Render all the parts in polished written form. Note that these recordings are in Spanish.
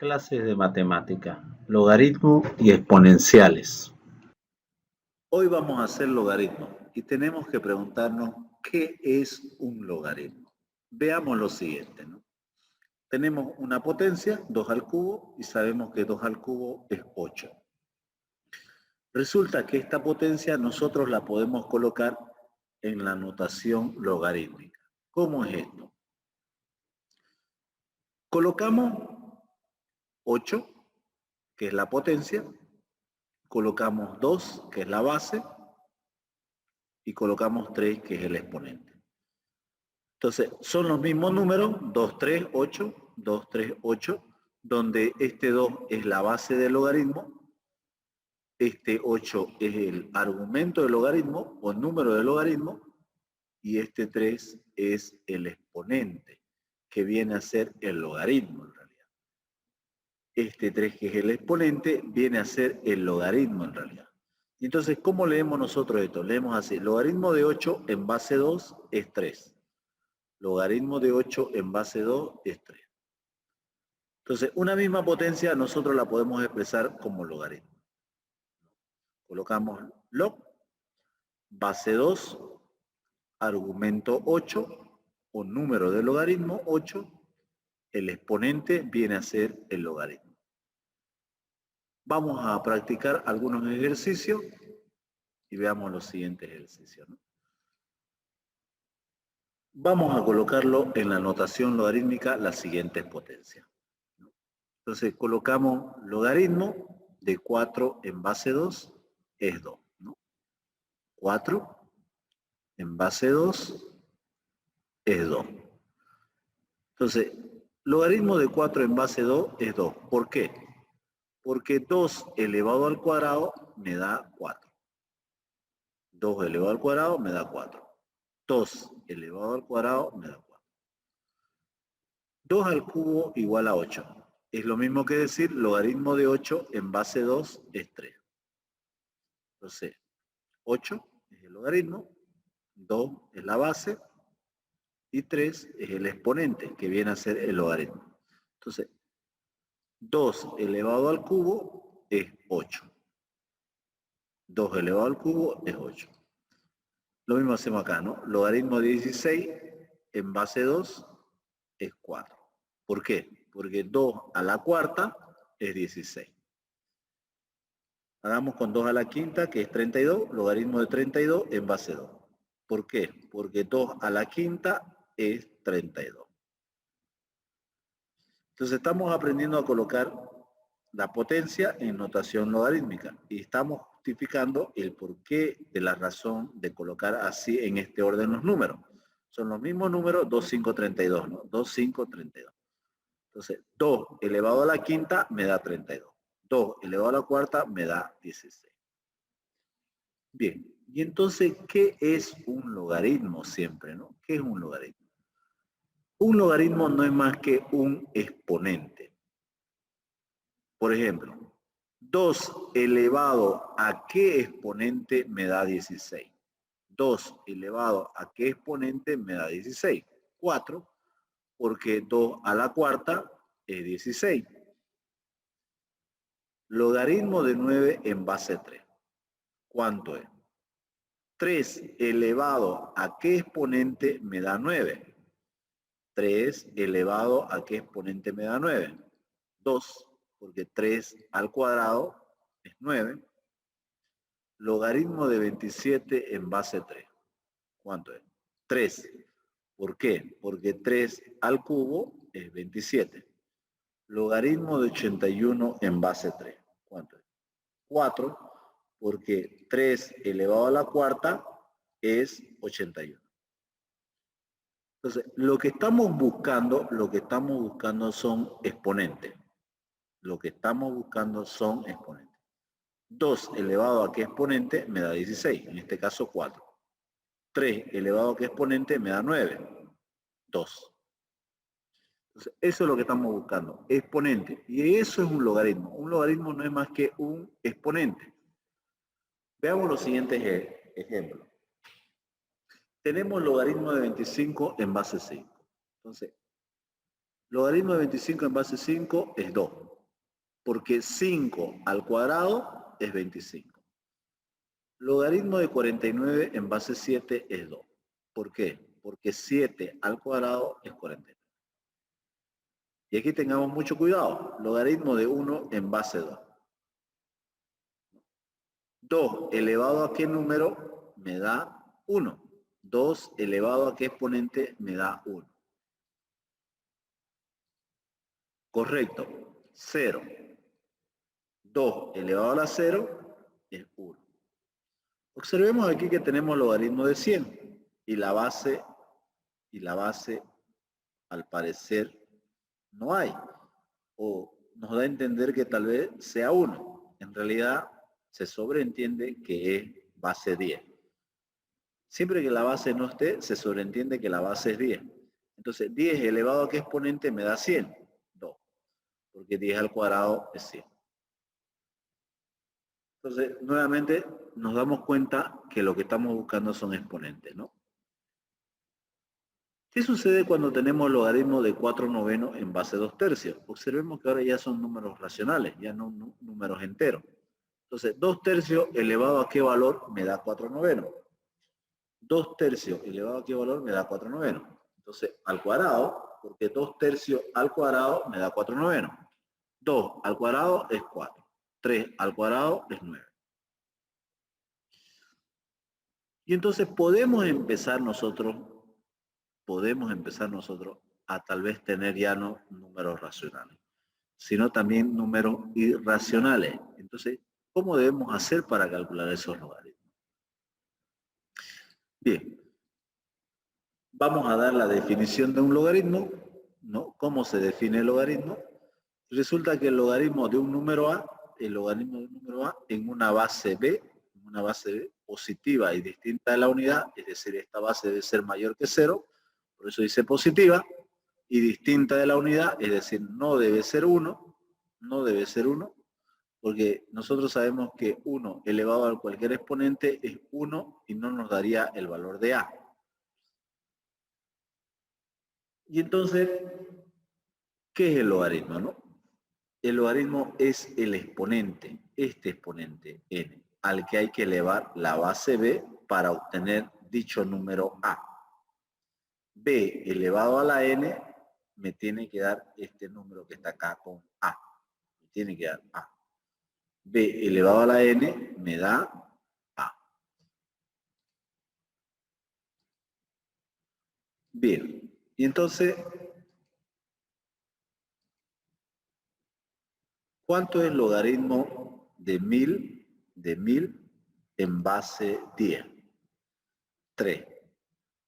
Clases de matemática, logaritmo y exponenciales. Hoy vamos a hacer logaritmo y tenemos que preguntarnos qué es un logaritmo. Veamos lo siguiente, ¿no? Tenemos una potencia, 2 al cubo, y sabemos que 2 al cubo es 8. Resulta que esta potencia nosotros la podemos colocar en la notación logarítmica. ¿Cómo es esto? Colocamos 8, que es la potencia, colocamos 2, que es la base, y colocamos 3, que es el exponente. Entonces, son los mismos números, 2, 3, 8, 2, 3, 8, donde este 2 es la base del logaritmo, este 8 es el argumento del logaritmo o el número del logaritmo, y este 3 es el exponente, que viene a ser el logaritmo en realidad. Este 3, que es el exponente, viene a ser el logaritmo en realidad. Entonces, ¿cómo leemos nosotros esto? Leemos así: logaritmo de 8 en base 2 es 3. Logaritmo de 8 en base 2 es 3. Entonces, una misma potencia nosotros la podemos expresar como logaritmo. Colocamos log, base 2, argumento 8, o número del logaritmo 8, el exponente viene a ser el logaritmo. Vamos a practicar algunos ejercicios y veamos los siguientes ejercicios, ¿no? Vamos a colocarlo en la notación logarítmica las siguientes potencias. Entonces colocamos logaritmo de 4 en base 2 es 2, ¿no? 4 en base 2 es 2. Entonces, logaritmo de 4 en base 2 es 2. ¿Por qué? Porque 2 elevado al cuadrado me da 4. 2 elevado al cuadrado me da 4. 2 elevado al cuadrado me da 4. 2 al cubo igual a 8. Es lo mismo que decir logaritmo de 8 en base 2 es 3. Entonces, 8 es el logaritmo, 2 es la base y 3 es el exponente, que viene a ser el logaritmo. Entonces, 2 elevado al cubo es 8. 2 elevado al cubo es 8. Lo mismo hacemos acá, ¿no? Logaritmo de 16 en base 2 es 4. ¿Por qué? Porque 2 a la cuarta es 16. Hagamos con 2 a la quinta, que es 32, logaritmo de 32 en base 2. ¿Por qué? Porque 2 a la quinta es 32. Entonces estamos aprendiendo a colocar la potencia en notación logarítmica y estamos justificando el porqué de la razón de colocar así en este orden los números. Son los mismos números, 2, 5, 32, ¿no? 2, 5, 32. Entonces, 2 elevado a la quinta me da 32. 2 elevado a la cuarta me da 16. Bien, y entonces, ¿qué es un logaritmo siempre, no? ¿Qué es un logaritmo? Un logaritmo no es más que un exponente. Por ejemplo, 2 elevado a qué exponente me da 16. 2 elevado a qué exponente me da 16. 4, porque 2 a la cuarta es 16. Logaritmo de 9 en base 3. ¿Cuánto es? 3 elevado a qué exponente me da 9. 3 elevado a qué exponente me da 9. 2, porque 3 al cuadrado es 9. Logaritmo de 27 en base 3. ¿Cuánto es? 3. ¿Por qué? Porque 3 al cubo es 27. Logaritmo de 81 en base 3. ¿Cuánto es? 4, porque 3 elevado a la cuarta es 81. Entonces, lo que estamos buscando son exponentes. Lo que estamos buscando son exponentes. 2 elevado a qué exponente me da 16, en este caso 4. 3 elevado a qué exponente me da 9, 2. Entonces, eso es lo que estamos buscando, exponente. Y eso es un logaritmo. Un logaritmo no es más que un exponente. Veamos los siguientes ejemplos. Tenemos logaritmo de 25 en base 5. Entonces, logaritmo de 25 en base 5 es 2. porque 5 al cuadrado es 25. Logaritmo de 49 en base 7 es 2. ¿Por qué? Porque 7 al cuadrado es 49. Y aquí tengamos mucho cuidado. Logaritmo de 1 en base 2. 2 elevado a qué número me da 1. 2 elevado a qué exponente me da 1. Correcto. 0. 2 elevado a la 0 es 1. Observemos aquí que tenemos logaritmo de 100 y la base al parecer no hay, o nos da a entender que tal vez sea 1. En realidad se sobreentiende que es base 10. Siempre que la base no esté, se sobreentiende que la base es 10. Entonces 10 elevado a qué exponente me da 100, 2, porque 10 al cuadrado es 100. Entonces, nuevamente nos damos cuenta que lo que estamos buscando son exponentes, ¿no? ¿Qué sucede cuando tenemos logaritmo de 4 novenos en base 2 tercios? Observemos que ahora ya son números racionales, ya no números enteros. Entonces, 2 tercios elevado a qué valor me da 4 novenos. 2 tercios elevado a qué valor me da 4 novenos. Entonces, al cuadrado, porque 2 tercios al cuadrado me da 4 novenos. 2 al cuadrado es 4. 3 al cuadrado es 9. Y entonces podemos empezar nosotros a tal vez tener ya no números racionales, sino también números irracionales. Entonces, ¿cómo debemos hacer para calcular esos logaritmos? Bien, vamos a dar la definición de un logaritmo, ¿no? ¿Cómo se define el logaritmo? Resulta que el logaritmo de un número A, en una base B positiva y distinta de la unidad, es decir, esta base debe ser mayor que 0, por eso dice positiva, y distinta de la unidad, es decir, no debe ser 1, porque nosotros sabemos que 1 elevado a cualquier exponente es 1 y no nos daría el valor de A. Y entonces, ¿qué es el logaritmo, no? El logaritmo es el exponente, este exponente n, al que hay que elevar la base b para obtener dicho número a. b elevado a la n me tiene que dar este número que está acá con a. Me tiene que dar a. b elevado a la n me da a. Bien, y entonces, ¿cuánto es el logaritmo de 1000 en base 10? 3,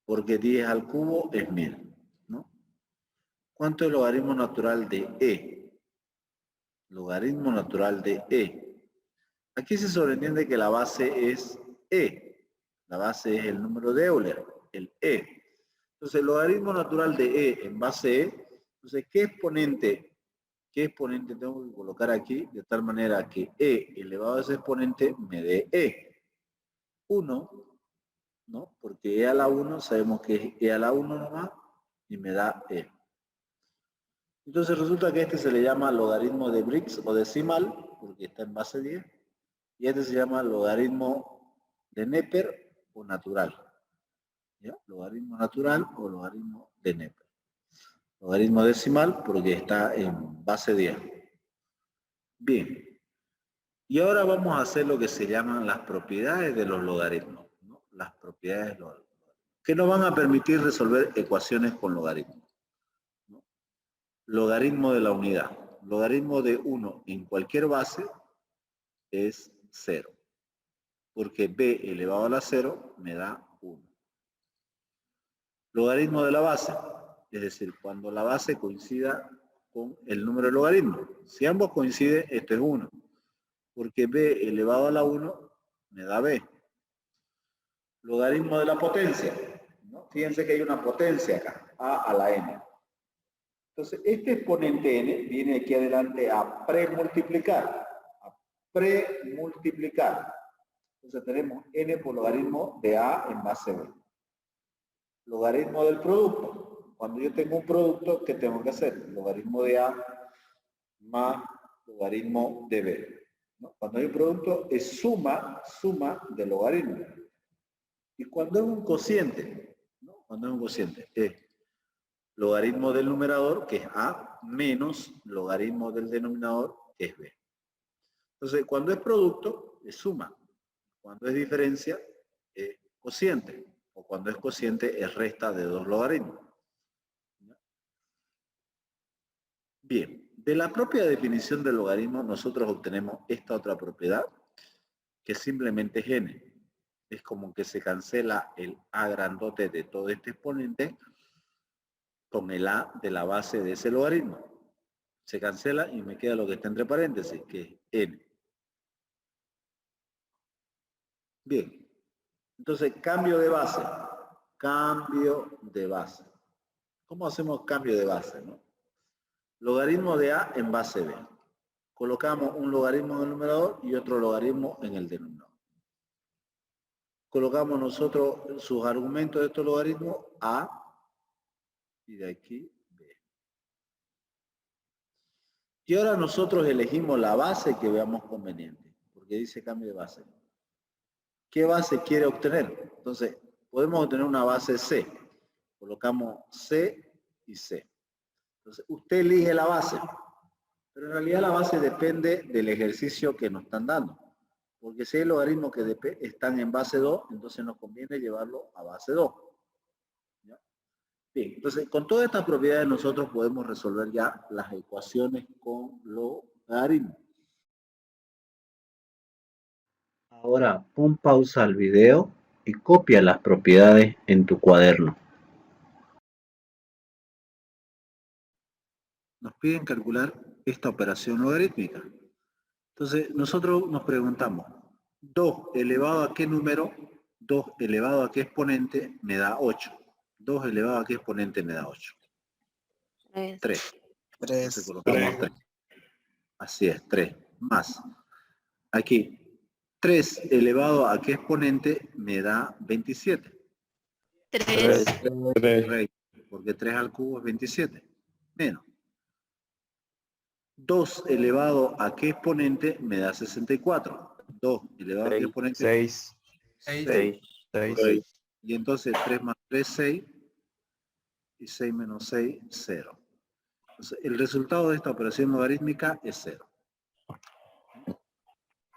porque 10 al cubo es 1000, ¿no? ¿Cuánto es el logaritmo natural de e? Logaritmo natural de e. Aquí se sobreentiende que la base es e. La base es el número de Euler, el e. Entonces, el logaritmo natural de e en base e, entonces, ¿qué exponente tengo que colocar aquí? De tal manera que e elevado a ese exponente me dé e. 1, ¿no? Porque e a la 1 sabemos que es e a la 1 nomás y me da e. Entonces resulta que este se le llama logaritmo de Briggs o decimal, porque está en base 10, y este se llama logaritmo de Neper o natural. ¿Ya? Logaritmo natural o logaritmo de Neper. Logaritmo decimal porque está en base 10. Bien, y ahora vamos a hacer lo que se llaman las propiedades de los logaritmos, ¿no? Las propiedades de los logaritmos, que nos van a permitir resolver ecuaciones con logaritmos. ¿No? Logaritmo de la unidad. Logaritmo de 1 en cualquier base es 0, porque b elevado a la 0 me da 1. Logaritmo de la base, es decir, cuando la base coincida con el número de logaritmo. Si ambos coinciden, esto es 1, porque b elevado a la 1 me da b. Logaritmo de la potencia, ¿no? Fíjense que hay una potencia acá, a a la n. Entonces, este exponente n viene aquí adelante a premultiplicar. Entonces tenemos n por logaritmo de a en base b. Logaritmo del producto. Cuando yo tengo un producto, ¿qué tengo que hacer? Logaritmo de a más logaritmo de b. ¿No? Cuando hay un producto es suma del logaritmo. Y cuando es un cociente, ¿no? Cuando es un cociente, es logaritmo del numerador, que es a, menos logaritmo del denominador, que es b. Entonces, cuando es producto, es suma. Cuando es diferencia, es cociente. O cuando es cociente, es resta de dos logaritmos. Bien, de la propia definición del logaritmo, nosotros obtenemos esta otra propiedad, que simplemente es n. Es como que se cancela el a grandote de todo este exponente con el a de la base de ese logaritmo. Se cancela y me queda lo que está entre paréntesis, que es n. Bien, entonces cambio de base. Cambio de base. ¿Cómo hacemos cambio de base, no? Logaritmo de a en base b. Colocamos un logaritmo en el numerador y otro logaritmo en el denominador. Colocamos nosotros sus argumentos de estos logaritmos a y de aquí b. Y ahora nosotros elegimos la base que veamos conveniente, porque dice cambio de base. ¿Qué base quiere obtener? Entonces, podemos obtener una base C. Colocamos C y C. Entonces, usted elige la base. Pero en realidad la base depende del ejercicio que nos están dando. Porque si hay logaritmos que están en base 2, entonces nos conviene llevarlo a base 2. ¿Ya? Bien, entonces con todas estas propiedades nosotros podemos resolver ya las ecuaciones con logaritmos. Ahora pon pausa al video y copia las propiedades en tu cuaderno. Nos piden calcular esta operación logarítmica. Entonces nosotros nos preguntamos, 2 elevado a qué número, 2 elevado a qué exponente me da 8. 2 elevado a qué exponente me da 8. 3. Entonces colocamos 3. Así es, 3. Más. Aquí, 3 elevado a qué exponente me da 27. 3. Porque 3 al cubo es 27. Menos. 2 elevado a qué exponente me da 64. 2 elevado a qué exponente. 6. 6. Y entonces 3 más 3, 6. Y 6 menos 6, 0. Entonces, el resultado de esta operación logarítmica es 0.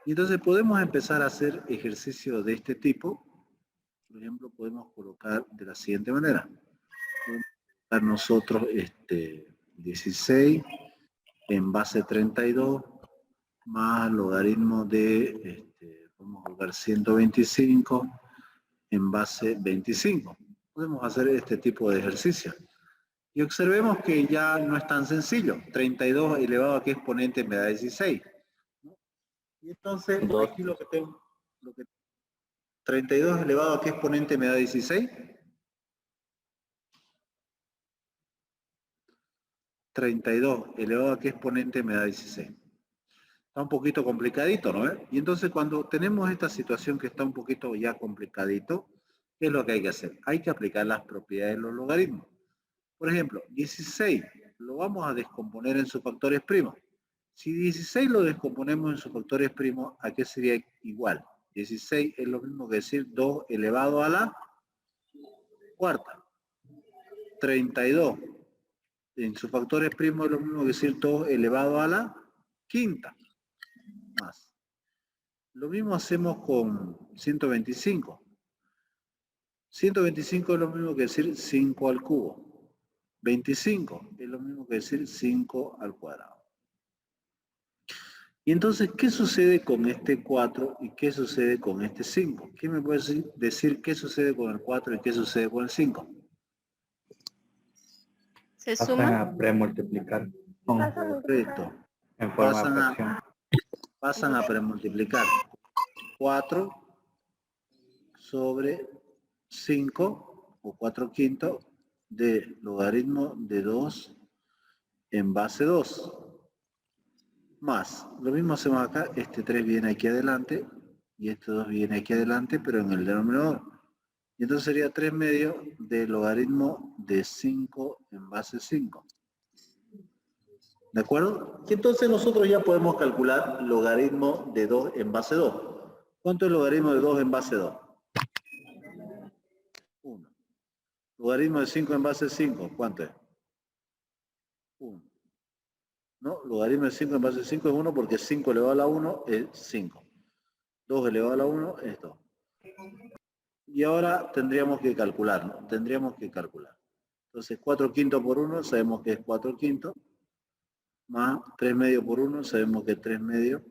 Y entonces podemos empezar a hacer ejercicios de este tipo. Por ejemplo, podemos colocar de la siguiente manera. Podemos colocar nosotros 16 en base 32 más logaritmo de, vamos a colocar 125 en base 25. Podemos hacer este tipo de ejercicio. Y observemos que ya no es tan sencillo. 32 elevado a qué exponente me da 16. Y entonces, aquí lo que tengo, 32 elevado a qué exponente me da 16. 32 elevado a qué exponente me da 16. Está un poquito complicadito, ¿no? Y entonces cuando tenemos esta situación que está un poquito ya complicadito, ¿qué es lo que hay que hacer? Hay que aplicar las propiedades de los logaritmos. Por ejemplo, 16 lo vamos a descomponer en sus factores primos. Si 16 lo descomponemos en sus factores primos, ¿a qué sería igual? 16 es lo mismo que decir 2 elevado a la cuarta. 32 en sus factores primos es lo mismo que decir 2 elevado a la quinta. Más. Lo mismo hacemos con 125. 125 es lo mismo que decir 5 al cubo. 25 es lo mismo que decir 5 al cuadrado. Y entonces, ¿qué sucede con este 4 y qué sucede con este 5? ¿Quién me puede decir qué sucede con el 4 y qué sucede con el 5? ¿Se Pasan suma? a premultiplicar. Correcto. En forma de fracción. Pasan a premultiplicar 4 sobre 5 o 4 quintos de logaritmo de 2 en base 2. Más, lo mismo hacemos acá, este 3 viene aquí adelante y este 2 viene aquí adelante, pero en el denominador. Y entonces sería 3 medios de logaritmo de 5 en base 5. ¿De acuerdo? Y entonces nosotros ya podemos calcular logaritmo de 2 en base 2. ¿Cuánto es logaritmo de 2 en base 2? 1. Logaritmo de 5 en base 5, ¿cuánto es? 1. ¿No? Logaritmo de 5 en base 5 es 1 porque 5 elevado a la 1 es 5. 2 elevado a la 1 es 2. Y ahora tendríamos que calcular, ¿no? Tendríamos que calcular. Entonces 4 quintos por 1 sabemos que es 4 quintos. Más 3 medios por 1 sabemos que es 3 medios.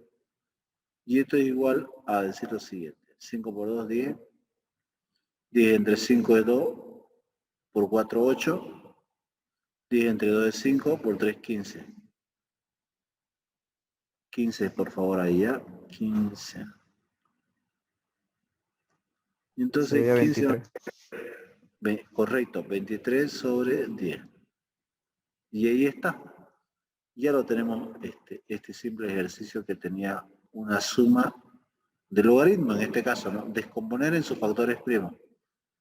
Y esto es igual a decir lo siguiente. 5 por 2, 10. 10 entre 5 es 2. Por 4, 8. 10 entre 2 es 5. Por 3, 15. 15, por favor, ahí ya. 15. Y entonces Sería 15, 23. correcto, 23 sobre 10. Y ahí está. Ya lo tenemos, este simple ejercicio que tenía una suma de logaritmo, en este caso, ¿no? Descomponer en sus factores primos.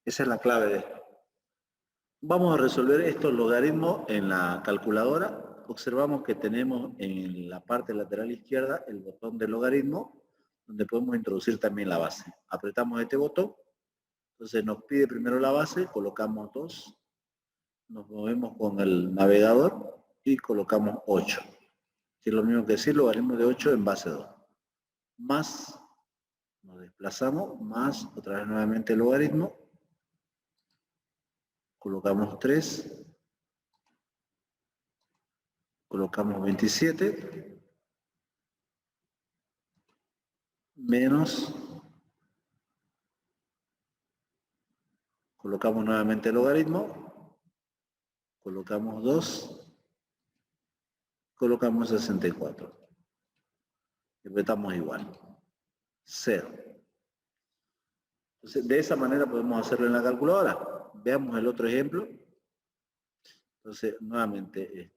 Esa es la clave de esto. Vamos a resolver estos logaritmos en la calculadora. Observamos que tenemos en la parte lateral izquierda el botón de logaritmo, donde podemos introducir también la base. Apretamos este botón, entonces nos pide primero la base, colocamos 2, nos movemos con el navegador y colocamos 8. Que es lo mismo que decir logaritmo de 8 en base 2. Más, nos desplazamos, más, otra vez nuevamente el logaritmo, colocamos 3, colocamos 27, menos, colocamos nuevamente el logaritmo, colocamos 2, colocamos 64. Repetamos igual, 0. Entonces, de esa manera podemos hacerlo en la calculadora. Veamos el otro ejemplo. Entonces, nuevamente,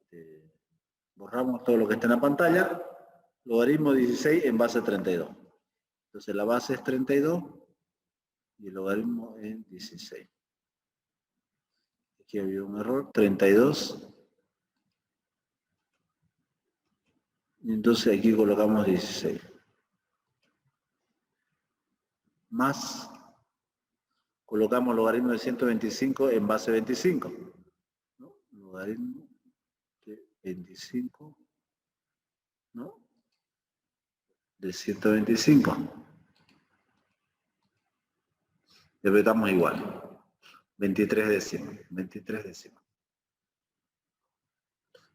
borramos todo lo que está en la pantalla. Logaritmo 16 en base 32. Entonces, la base es 32 y el logaritmo es 16. Aquí había un error, 32. Y entonces aquí colocamos 16. Más, colocamos logaritmo de 125 en base 25. ¿No? Logaritmo de 25, ¿no? De 125. Repetamos igual. 23 décimas. 23 décimas.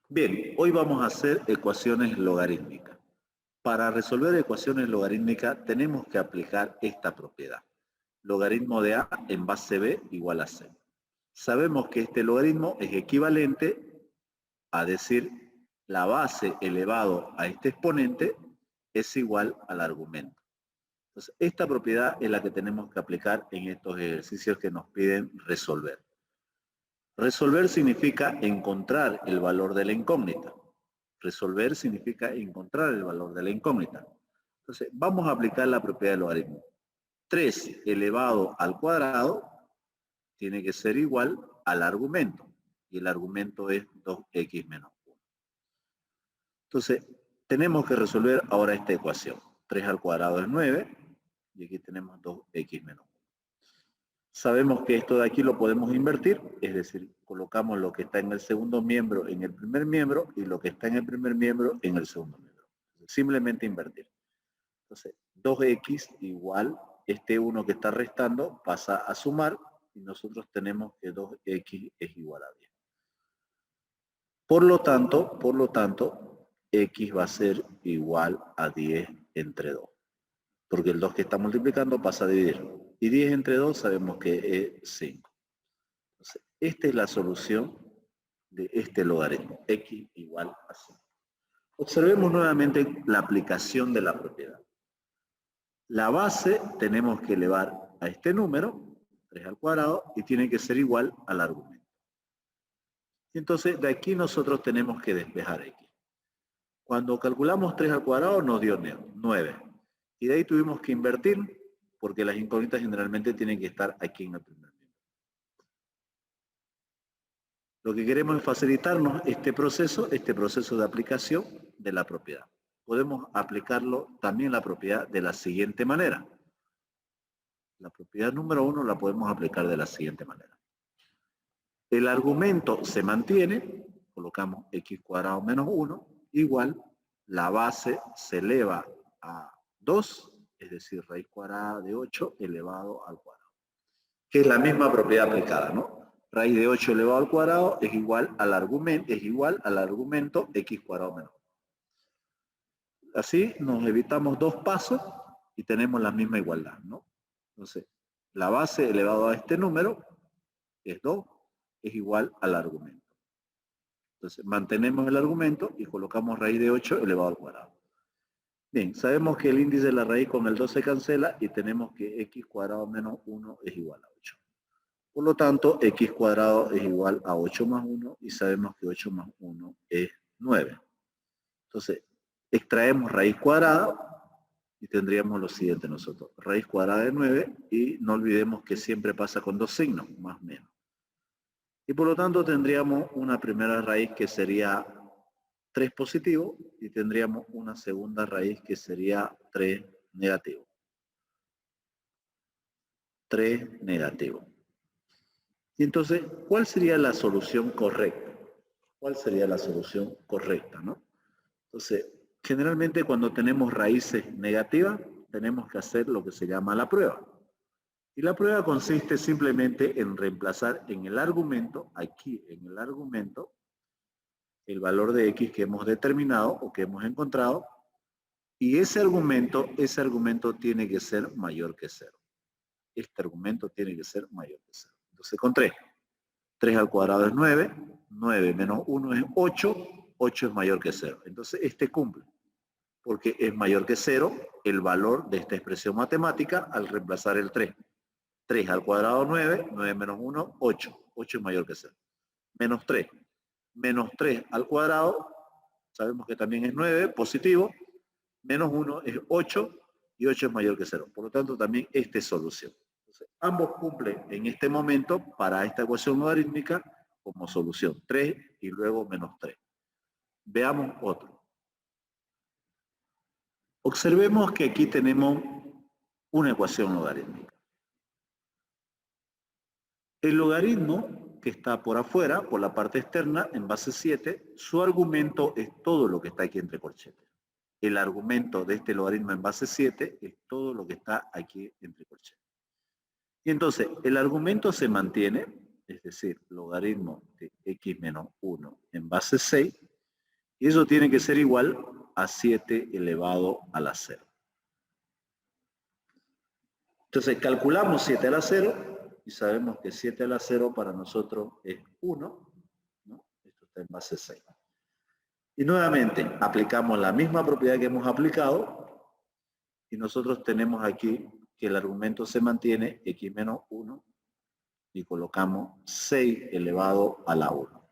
Bien, hoy vamos a hacer ecuaciones logarítmicas. Para resolver ecuaciones logarítmicas tenemos que aplicar esta propiedad. Logaritmo de A en base B igual a C. Sabemos que este logaritmo es equivalente a decir la base elevado a este exponente es igual al argumento. Entonces, esta propiedad es la que tenemos que aplicar en estos ejercicios que nos piden resolver. Resolver significa encontrar el valor de la incógnita. Resolver significa encontrar el valor de la incógnita. Entonces, vamos a aplicar la propiedad del logaritmo. 3 elevado al cuadrado tiene que ser igual al argumento. Y el argumento es 2x menos 1. Entonces, tenemos que resolver ahora esta ecuación. 3 al cuadrado es 9. Y aquí tenemos 2x menos 1. Sabemos que esto de aquí lo podemos invertir, es decir, colocamos lo que está en el segundo miembro en el primer miembro y lo que está en el primer miembro en el segundo miembro. Simplemente invertir. Entonces, 2x igual, este 1 que está restando pasa a sumar y nosotros tenemos que 2x es igual a 10. Por lo tanto, x va a ser igual a 10 entre 2. Porque el 2 que está multiplicando pasa a dividir. Y 10 entre 2 sabemos que es 5. Entonces, esta es la solución de este logaritmo, x igual a 5. Observemos nuevamente la aplicación de la propiedad. La base tenemos que elevar a este número, 3 al cuadrado, y tiene que ser igual al argumento. Y entonces, de aquí nosotros tenemos que despejar x. Cuando calculamos 3 al cuadrado nos dio 9. Y de ahí tuvimos que invertir, porque las incógnitas generalmente tienen que estar aquí en el primer miembro. Lo que queremos es facilitarnos este proceso de aplicación de la propiedad. Podemos aplicarlo también la propiedad de la siguiente manera. La propiedad número 1 la podemos aplicar de la siguiente manera. El argumento se mantiene, colocamos x cuadrado menos 1, igual la base se eleva a 2, es decir, raíz cuadrada de 8 elevado al cuadrado. Que es la misma propiedad aplicada, ¿no? Raíz de 8 elevado al cuadrado es igual al argumento x cuadrado menos 1. Así nos evitamos dos pasos y tenemos la misma igualdad, ¿no? Entonces, la base elevado a este número, que es 2, es igual al argumento. Entonces, mantenemos el argumento y colocamos raíz de 8 elevado al cuadrado. Bien, sabemos que el índice de la raíz con el 2 se cancela y tenemos que x cuadrado menos 1 es igual a 8. Por lo tanto, x cuadrado es igual a 8 más 1 y sabemos que 8 más 1 es 9. Entonces, extraemos raíz cuadrada y tendríamos lo siguiente nosotros. Raíz cuadrada de 9 y no olvidemos que siempre pasa con dos signos, más o menos. Y por lo tanto tendríamos una primera raíz que sería 3 positivo y tendríamos una segunda raíz que sería 3 negativo. 3 negativo. Y entonces, ¿cuál sería la solución correcta? ¿Cuál sería la solución correcta, no? Entonces, generalmente cuando tenemos raíces negativas, tenemos que hacer lo que se llama la prueba. Y la prueba consiste simplemente en reemplazar en el argumento, aquí en el argumento, el valor de x que hemos determinado o que hemos encontrado, y ese argumento tiene que ser mayor que 0. Este argumento tiene que ser mayor que 0. Entonces con 3. 3 al cuadrado es 9, 9 menos 1 es 8, 8 es mayor que 0. Entonces este cumple, porque es mayor que 0 el valor de esta expresión matemática al reemplazar el 3. 3 al cuadrado 9, 9 menos 1, 8. 8 es mayor que 0. Menos 3. Menos 3 al cuadrado, sabemos que también es 9, positivo. Menos 1 es 8 y 8 es mayor que 0. Por lo tanto, también esta es solución. Entonces, ambos cumplen en este momento para esta ecuación logarítmica como solución. 3 y luego menos 3. Veamos otro. Observemos que aquí tenemos una ecuación logarítmica. El logaritmo que está por afuera, por la parte externa, en base 7, su argumento es todo lo que está aquí entre corchetes. El argumento de este logaritmo en base 7 es todo lo que está aquí entre corchetes. Y entonces, el argumento se mantiene, es decir, logaritmo de x menos 1 en base 6, y eso tiene que ser igual a 7 elevado a la 0. Entonces, calculamos 7 a la 0, y sabemos que 7 a la 0 para nosotros es 1, ¿no? Esto está en base 6. Y nuevamente, aplicamos la misma propiedad que hemos aplicado, y nosotros tenemos aquí que el argumento se mantiene, x menos 1, y colocamos 6 elevado a la 1.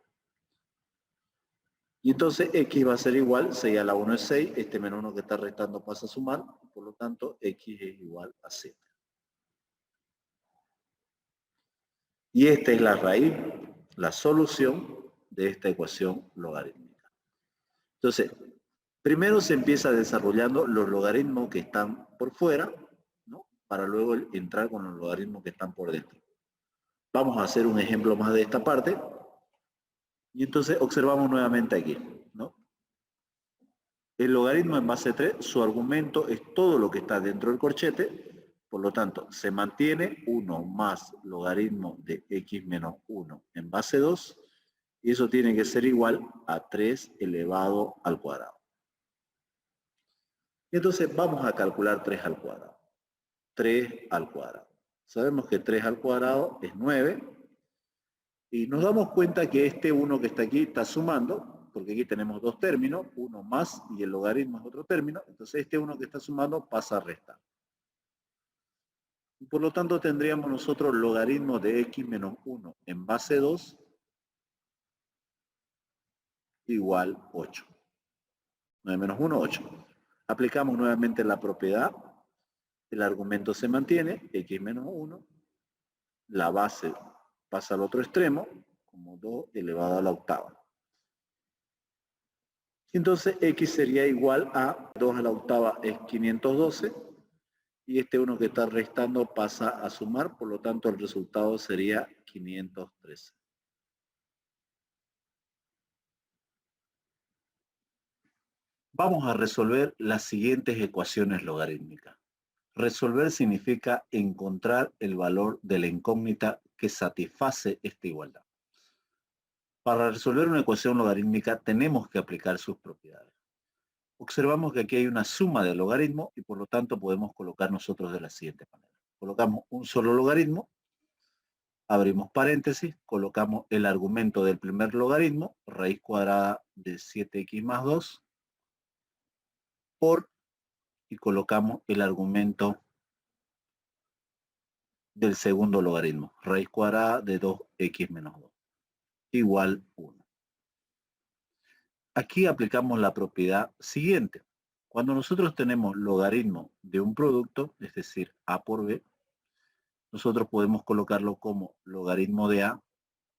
Y entonces x va a ser igual, 6 a la 1 es 6, este menos 1 que está restando pasa a sumar, por lo tanto x es igual a 7. Y esta es la raíz, la solución de esta ecuación logarítmica. Entonces, primero se empieza desarrollando los logaritmos que están por fuera, ¿no? Para luego entrar con los logaritmos que están por dentro. Vamos a hacer un ejemplo más de esta parte. Y entonces observamos nuevamente aquí, ¿no? El logaritmo en base 3, su argumento es todo lo que está dentro del corchete. Por lo tanto, se mantiene 1 más logaritmo de x menos 1 en base 2, y eso tiene que ser igual a 3 elevado al cuadrado. Y entonces vamos a calcular 3 al cuadrado. 3 al cuadrado. Sabemos que 3 al cuadrado es 9, y nos damos cuenta que este 1 que está aquí está sumando, porque aquí tenemos dos términos, 1 más y el logaritmo es otro término, entonces este 1 que está sumando pasa a restar. Y por lo tanto tendríamos nosotros logaritmo de x menos 1 en base 2 igual 8. 9 menos 1, 8. Aplicamos nuevamente la propiedad, el argumento se mantiene, x menos 1, la base pasa al otro extremo, como 2 elevado a la octava. Entonces x sería igual a 2 a la octava es 512 y este 1 que está restando pasa a sumar, por lo tanto el resultado sería 513. Vamos a resolver las siguientes ecuaciones logarítmicas. Resolver significa encontrar el valor de la incógnita que satisface esta igualdad. Para resolver una ecuación logarítmica tenemos que aplicar sus propiedades. Observamos que aquí hay una suma de logaritmos y por lo tanto podemos colocar nosotros de la siguiente manera. Colocamos un solo logaritmo, abrimos paréntesis, colocamos el argumento del primer logaritmo, raíz cuadrada de 7x más 2, por, y colocamos el argumento del segundo logaritmo, raíz cuadrada de 2x menos 2, igual 1. Aquí aplicamos la propiedad siguiente. Cuando nosotros tenemos logaritmo de un producto, es decir, a por b, nosotros podemos colocarlo como logaritmo de a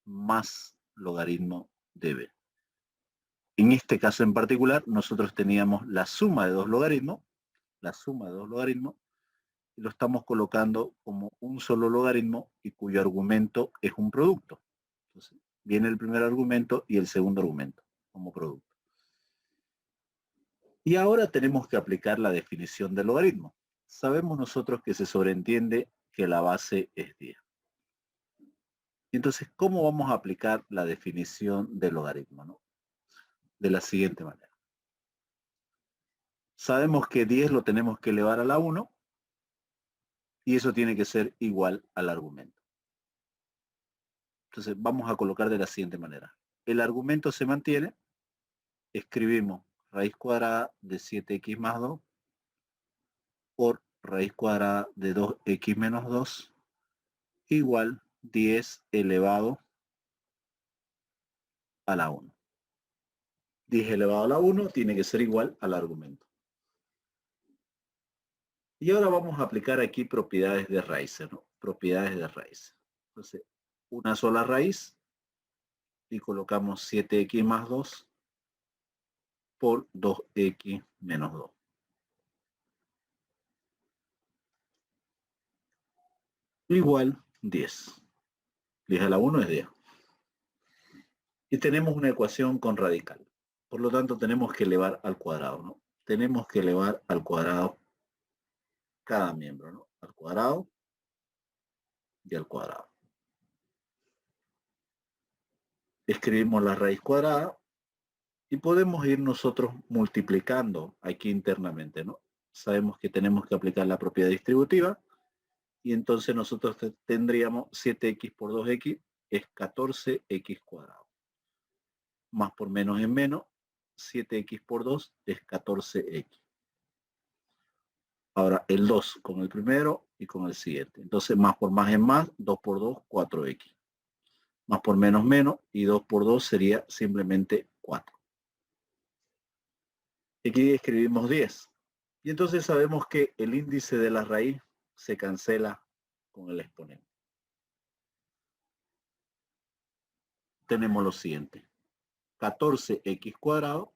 más logaritmo de b. En este caso en particular, nosotros teníamos la suma de dos logaritmos, y lo estamos colocando como un solo logaritmo y cuyo argumento es un producto. Entonces, viene el primer argumento y el segundo argumento como producto. Y ahora tenemos que aplicar la definición del logaritmo. Sabemos nosotros que se sobreentiende que la base es 10. Entonces, ¿cómo vamos a aplicar la definición del logaritmo, ¿no? De la siguiente manera. Sabemos que 10 lo tenemos que elevar a la 1 y eso tiene que ser igual al argumento. Entonces, vamos a colocar de la siguiente manera. El argumento se mantiene, escribimos raíz cuadrada de 7x más 2 por raíz cuadrada de 2x menos 2 igual 10 elevado a la 1. 10 elevado a la 1 tiene que ser igual al argumento. Y ahora vamos a aplicar aquí propiedades de raíces, ¿no? Propiedades de raíces. Entonces, una sola raíz y colocamos 7x más 2 por 2x menos 2. Igual 10. 10 a la 1 es 10. Y tenemos una ecuación con radical. Por lo tanto, tenemos que elevar al cuadrado, ¿no? Tenemos que elevar al cuadrado cada miembro, ¿no? Al cuadrado y al cuadrado. Escribimos la raíz cuadrada y podemos ir nosotros multiplicando aquí internamente, ¿no? Sabemos que tenemos que aplicar la propiedad distributiva y entonces nosotros tendríamos 7x por 2x es 14x cuadrado. Más por menos es menos, 7x por 2 es 14x. Ahora el 2 con el primero y con el siguiente. Entonces más por más es más, 2 por 2, 4x. Más por menos menos y 2 por 2 sería simplemente 4. Aquí escribimos 10. Y entonces sabemos que el índice de la raíz se cancela con el exponente. Tenemos lo siguiente. 14x cuadrado,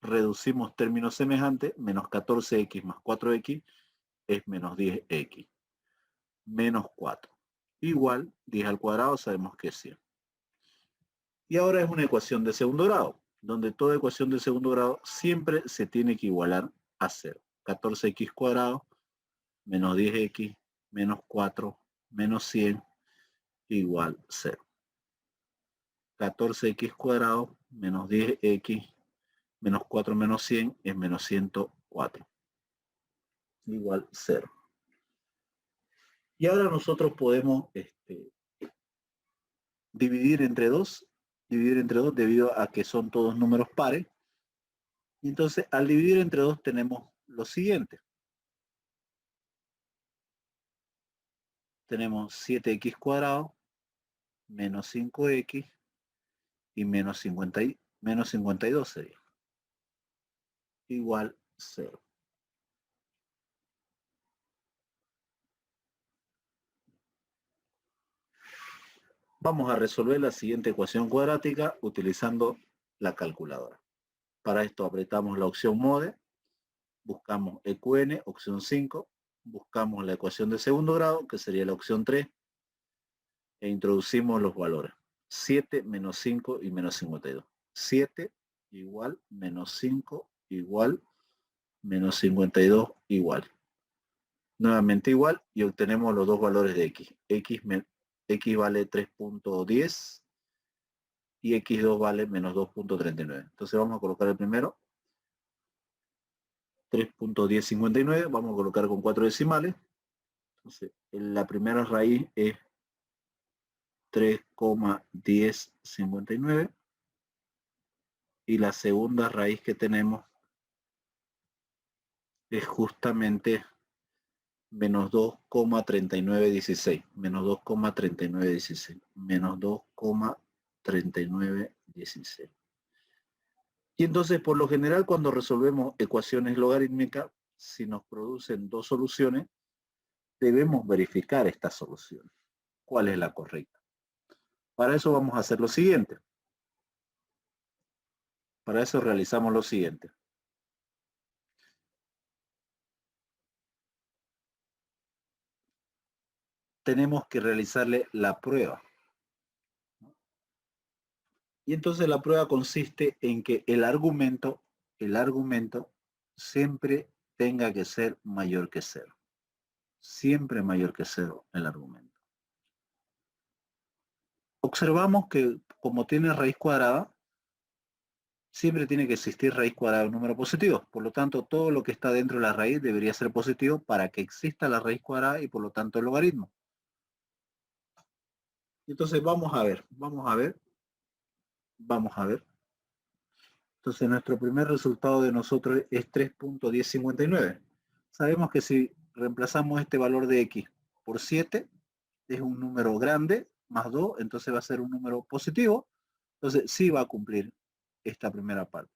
reducimos términos semejantes, menos 14x más 4x es menos 10x, menos 4. Igual, 10 al cuadrado sabemos que es 100. Y ahora es una ecuación de segundo grado, donde toda ecuación de segundo grado siempre se tiene que igualar a 0. 14x cuadrado, menos 10x, menos 4, menos 100, igual 0. 14x cuadrado, menos 10x, menos 4 menos 100 es menos 104. Igual 0. Y ahora nosotros podemos dividir entre 2 debido a que son todos números pares. Y entonces al dividir entre 2 tenemos lo siguiente. Tenemos 7x cuadrado menos 5x y menos 52 sería igual 0. Vamos a resolver la siguiente ecuación cuadrática utilizando la calculadora. Para esto apretamos la opción Mode, buscamos EQN, opción 5, buscamos la ecuación de segundo grado, que sería la opción 3, e introducimos los valores. 7 menos 5 y menos 52. 7 igual, menos 5 igual, menos 52 igual. Nuevamente igual y obtenemos los dos valores de x. X vale 3.10 y x2 vale menos 2.39. Entonces vamos a colocar el primero. 3.1059, vamos a colocar con 4 decimales. Entonces, la primera raíz es 3,1059 y la segunda raíz que tenemos es justamente menos 2,3916, menos 2,3916, menos 2,3916. Y entonces, por lo general, cuando resolvemos ecuaciones logarítmicas, si nos producen dos soluciones, debemos verificar esta solución. ¿Cuál es la correcta? Para eso vamos a hacer lo siguiente. Para eso realizamos lo siguiente. Tenemos que realizarle la prueba. Y entonces la prueba consiste en que el argumento siempre tenga que ser mayor que 0. Siempre mayor que 0 el argumento. Observamos que como tiene raíz cuadrada, siempre tiene que existir raíz cuadrada de un número positivo. Por lo tanto, todo lo que está dentro de la raíz debería ser positivo para que exista la raíz cuadrada y por lo tanto el logaritmo. Entonces vamos a ver. Entonces nuestro primer resultado de nosotros es 3.1059. Sabemos que si reemplazamos este valor de x por 7, es un número grande, más 2, entonces va a ser un número positivo. Entonces sí va a cumplir esta primera parte.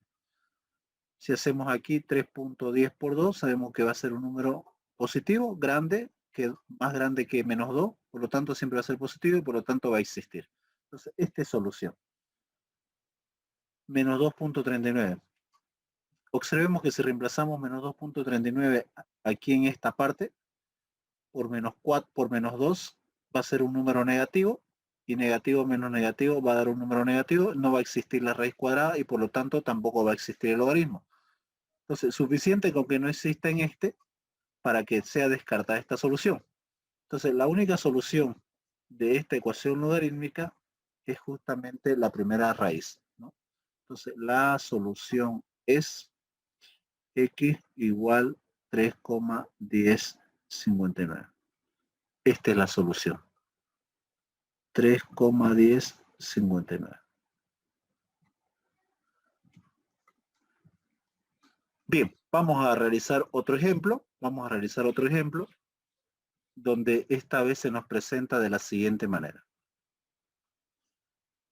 Si hacemos aquí 3.10 por 2, sabemos que va a ser un número positivo, grande, que más grande que menos 2, por lo tanto siempre va a ser positivo y por lo tanto va a existir. Entonces esta es solución. Menos 2.39. Observemos que si reemplazamos menos 2.39 aquí en esta parte, por menos 4, por menos 2, va a ser un número negativo, y negativo menos negativo va a dar un número negativo, no va a existir la raíz cuadrada y por lo tanto tampoco va a existir el logaritmo. Entonces, suficiente con que no exista en este para que sea descartada esta solución. Entonces, la única solución de esta ecuación logarítmica es justamente la primera raíz, ¿no? Entonces, la solución es x igual 3,1059. Esta es la solución. 3,1059. Bien, vamos a realizar otro ejemplo. Donde esta vez se nos presenta de la siguiente manera.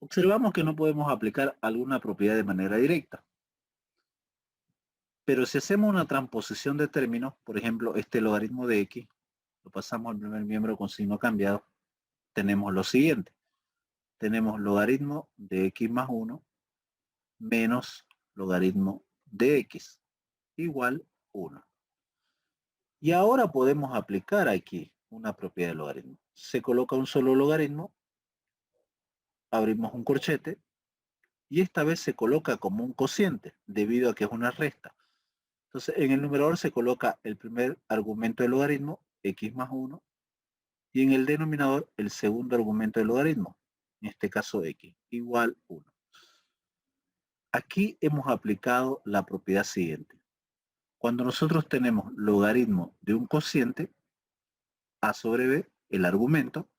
Observamos que no podemos aplicar alguna propiedad de manera directa. Pero si hacemos una transposición de términos, por ejemplo, este logaritmo de x, lo pasamos al primer miembro con signo cambiado, tenemos lo siguiente. Tenemos logaritmo de x más 1 menos logaritmo de x igual 1. Y ahora podemos aplicar aquí una propiedad de logaritmo. Se coloca un solo logaritmo, abrimos un corchete, y esta vez se coloca como un cociente, debido a que es una resta. Entonces, en el numerador se coloca el primer argumento del logaritmo, x más 1, y en el denominador el segundo argumento del logaritmo, en este caso x, igual 1. Aquí hemos aplicado la propiedad siguiente. Cuando nosotros tenemos logaritmo de un cociente, a sobre b, el argumento,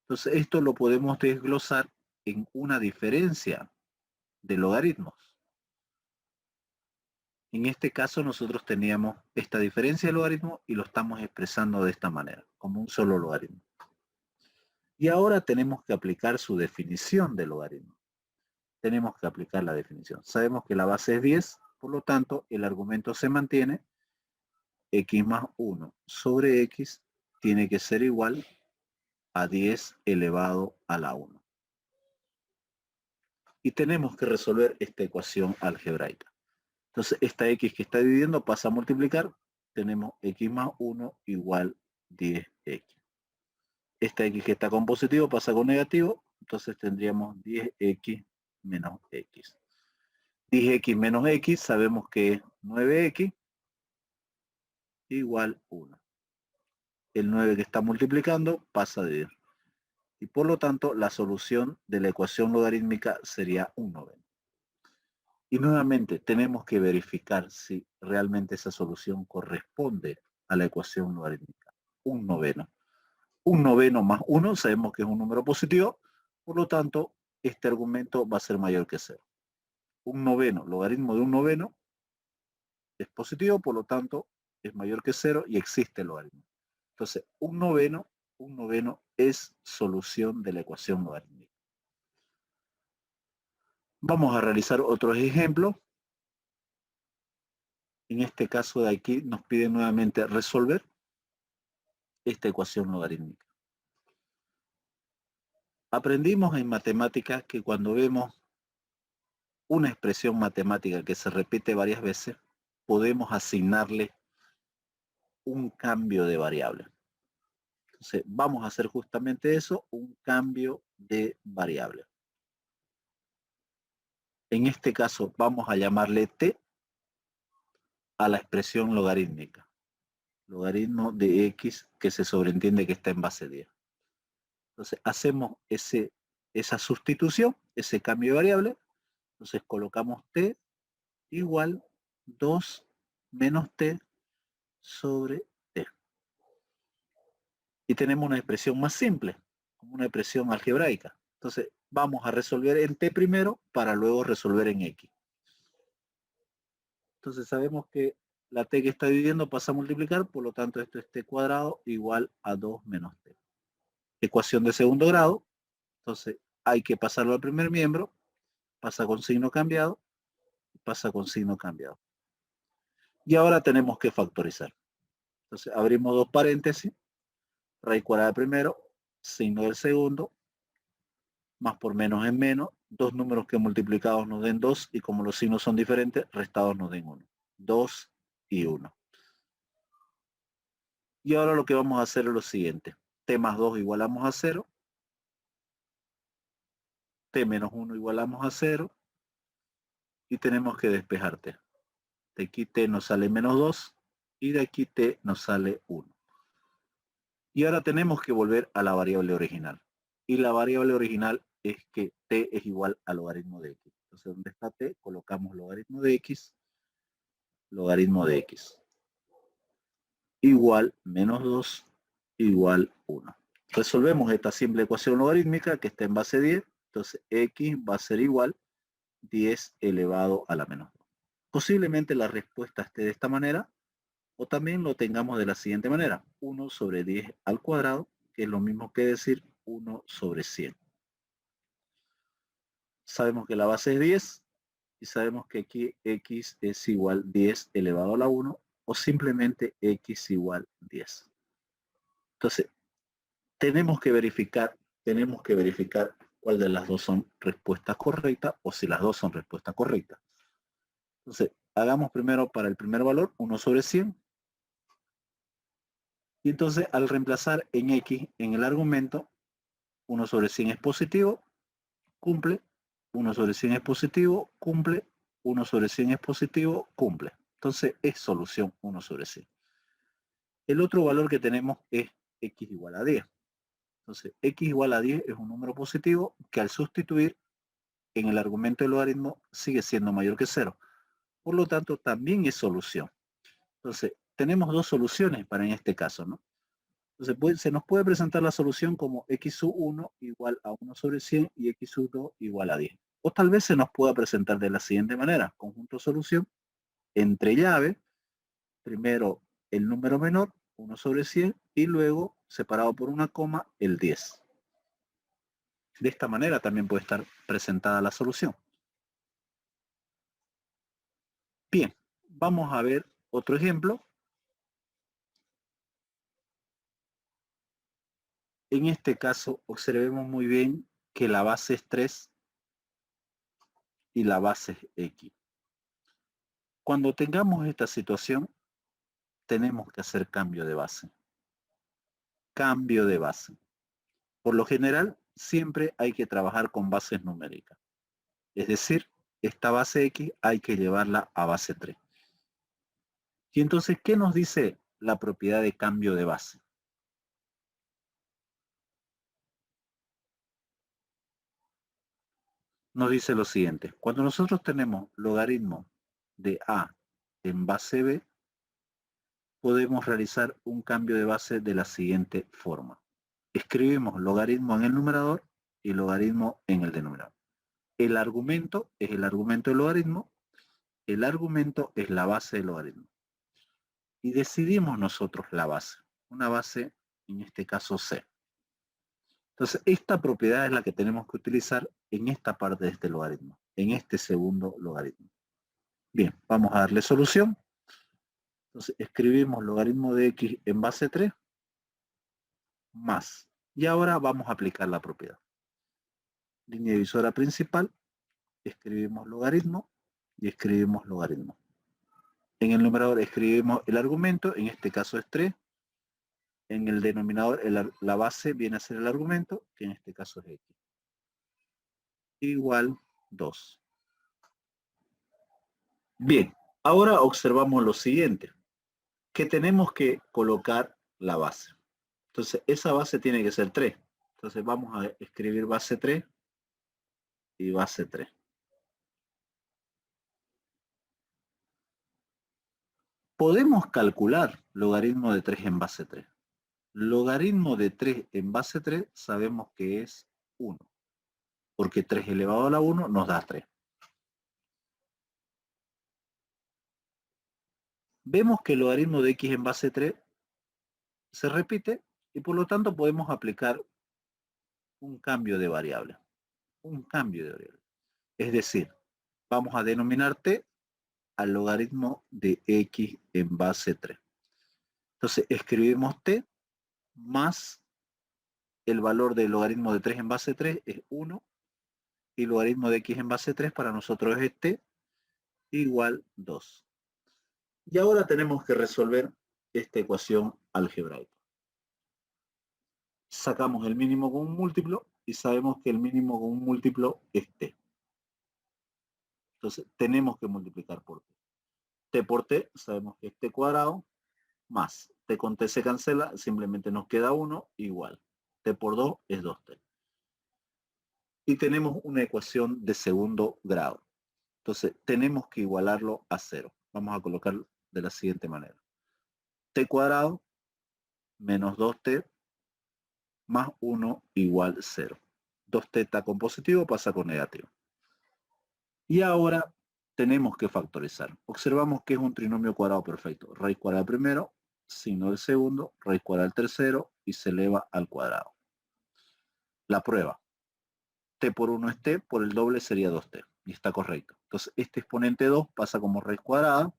entonces esto lo podemos desglosar en una diferencia de logaritmos. En este caso nosotros teníamos esta diferencia de logaritmo y lo estamos expresando de esta manera, como un solo logaritmo. Y ahora tenemos que aplicar su definición de logaritmo. Tenemos que aplicar la definición. Sabemos que la base es 10, por lo tanto el argumento se mantiene. X más 1 sobre x tiene que ser igual a 10 elevado a la 1. y tenemos que resolver esta ecuación algebraica. Entonces, esta x que está dividiendo pasa a multiplicar, tenemos x más 1 igual 10x. Esta x que está con positivo pasa con negativo, entonces tendríamos 10x menos x. 10x menos x sabemos que es 9x igual 1. El 9 que está multiplicando pasa de 10. Y por lo tanto, la solución de la ecuación logarítmica sería 1/9. Y nuevamente tenemos que verificar si realmente esa solución corresponde a la ecuación logarítmica. 1/9. 1/9 más 1 sabemos que es un número positivo, por lo tanto, este argumento va a ser mayor que 0. 1/9, logaritmo de 1/9 es positivo, por lo tanto, es mayor que 0 y existe el logaritmo. Entonces, 1/9 es solución de la ecuación logarítmica. Vamos a realizar otros ejemplos. En este caso de aquí nos pide nuevamente resolver esta ecuación logarítmica. Aprendimos en matemáticas que cuando vemos una expresión matemática que se repite varias veces, podemos asignarle un cambio de variable. Entonces, vamos a hacer justamente eso, un cambio de variable. En este caso, vamos a llamarle t a la expresión logarítmica. Logaritmo de x que se sobreentiende que está en base 10. Entonces, hacemos esa sustitución, ese cambio de variable. Entonces, colocamos t igual 2 menos t sobre t. Y tenemos una expresión más simple, como una expresión algebraica. Entonces, vamos a resolver en t primero para luego resolver en x. Entonces, sabemos que la t que está dividiendo pasa a multiplicar, por lo tanto, esto es t cuadrado igual a 2 menos t. Ecuación de segundo grado. Entonces, hay que pasarlo al primer miembro, pasa con signo cambiado, pasa con signo cambiado. Y ahora tenemos que factorizar. Entonces, abrimos dos paréntesis, raíz cuadrada del primero, signo del segundo, más por menos es menos, dos números que multiplicados nos den 2 y como los signos son diferentes, restados nos den 1. 2 y 1. Y ahora lo que vamos a hacer es lo siguiente. T más 2 igualamos a 0. T menos 1 igualamos a 0. Y tenemos que despejar T. De aquí T nos sale menos 2 y de aquí T nos sale 1. Y ahora tenemos que volver a la variable original. Y la variable original es que T es igual al logaritmo de X. Entonces, ¿dónde está T? Colocamos logaritmo de X igual menos 2 igual 1. Resolvemos esta simple ecuación logarítmica que está en base 10. Entonces, X va a ser igual 10 elevado a la menos 2. Posiblemente la respuesta esté de esta manera, o también lo tengamos de la siguiente manera. 1 sobre 10 al cuadrado, que es lo mismo que decir 1 sobre 100. Sabemos que la base es 10, y sabemos que aquí x es igual 10 elevado a la 1, o simplemente x igual 10. Entonces, tenemos que verificar cuál de las dos son respuestas correctas, o si las dos son respuestas correctas. Entonces, hagamos primero para el primer valor, 1 sobre 100. Y entonces, al reemplazar en x en el argumento, 1 sobre 100 es positivo, cumple. 1 sobre 100 es positivo, cumple. 1 sobre 100 es positivo, cumple. Entonces, es solución 1 sobre 100. El otro valor que tenemos es x igual a 10. Entonces, x igual a 10 es un número positivo que al sustituir en el argumento del logaritmo sigue siendo mayor que 0. Por lo tanto, también es solución. Entonces, tenemos dos soluciones para en este caso, ¿no? Entonces, se nos puede presentar la solución como x sub 1 igual a 1 sobre 100 y x sub 2 igual a 10. O tal vez se nos pueda presentar de la siguiente manera, conjunto solución, entre llave, primero el número menor, 1 sobre 100, y luego, separado por una coma, el 10. De esta manera también puede estar presentada la solución. Bien, vamos a ver otro ejemplo. En este caso, observemos muy bien que la base es 3 y la base es X. Cuando tengamos esta situación, tenemos que hacer cambio de base. Cambio de base. Por lo general, siempre hay que trabajar con bases numéricas. Es decir, esta base X hay que llevarla a base 3. Y entonces, ¿qué nos dice la propiedad de cambio de base? Nos dice lo siguiente. Cuando nosotros tenemos logaritmo de A en base B, podemos realizar un cambio de base de la siguiente forma. Escribimos logaritmo en el numerador y logaritmo en el denominador. El argumento es el argumento del logaritmo, el argumento es la base del logaritmo. Y decidimos nosotros la base. Una base, en este caso C. Entonces, esta propiedad es la que tenemos que utilizar en esta parte de este logaritmo, en este segundo logaritmo. Bien, vamos a darle solución. Entonces, escribimos logaritmo de X en base 3 más. Y ahora vamos a aplicar la propiedad. Línea divisora principal, escribimos logaritmo y escribimos logaritmo. En el numerador escribimos el argumento, en este caso es 3. En el denominador la base viene a ser el argumento, que en este caso es X. Igual 2. Bien, ahora observamos lo siguiente, que tenemos que colocar la base. Entonces, esa base tiene que ser 3. Entonces, vamos a escribir base 3 y base 3. Podemos calcular logaritmo de 3 en base 3. Logaritmo de 3 en base 3 sabemos que es 1, porque 3 elevado a la 1 nos da 3. Vemos que el logaritmo de X en base 3 se repite y por lo tanto podemos aplicar un cambio de variable. Un cambio de variable. Es decir, vamos a denominar T al logaritmo de X en base 3. Entonces escribimos T más el valor del logaritmo de 3 en base 3 es 1 y el logaritmo de X en base 3 para nosotros es T igual 2. Y ahora tenemos que resolver esta ecuación algebraica. Sacamos el mínimo con un múltiplo y sabemos que el mínimo con un múltiplo es T. Entonces tenemos que multiplicar por T. T por T sabemos que es T cuadrado más T con T se cancela, simplemente nos queda 1 igual. T por 2 es 2T. Y tenemos una ecuación de segundo grado. Entonces tenemos que igualarlo a 0. Vamos a colocarlo de la siguiente manera. T cuadrado menos 2T más 1 igual 0. 2T está con positivo, pasa con negativo. Y ahora tenemos que factorizar. Observamos que es un trinomio cuadrado perfecto. Raíz cuadrada del primero, signo del segundo, raíz cuadrada del tercero y se eleva al cuadrado. La prueba. T por 1 es T, por el doble sería 2T. Y está correcto. Entonces este exponente 2 pasa como raíz cuadrada.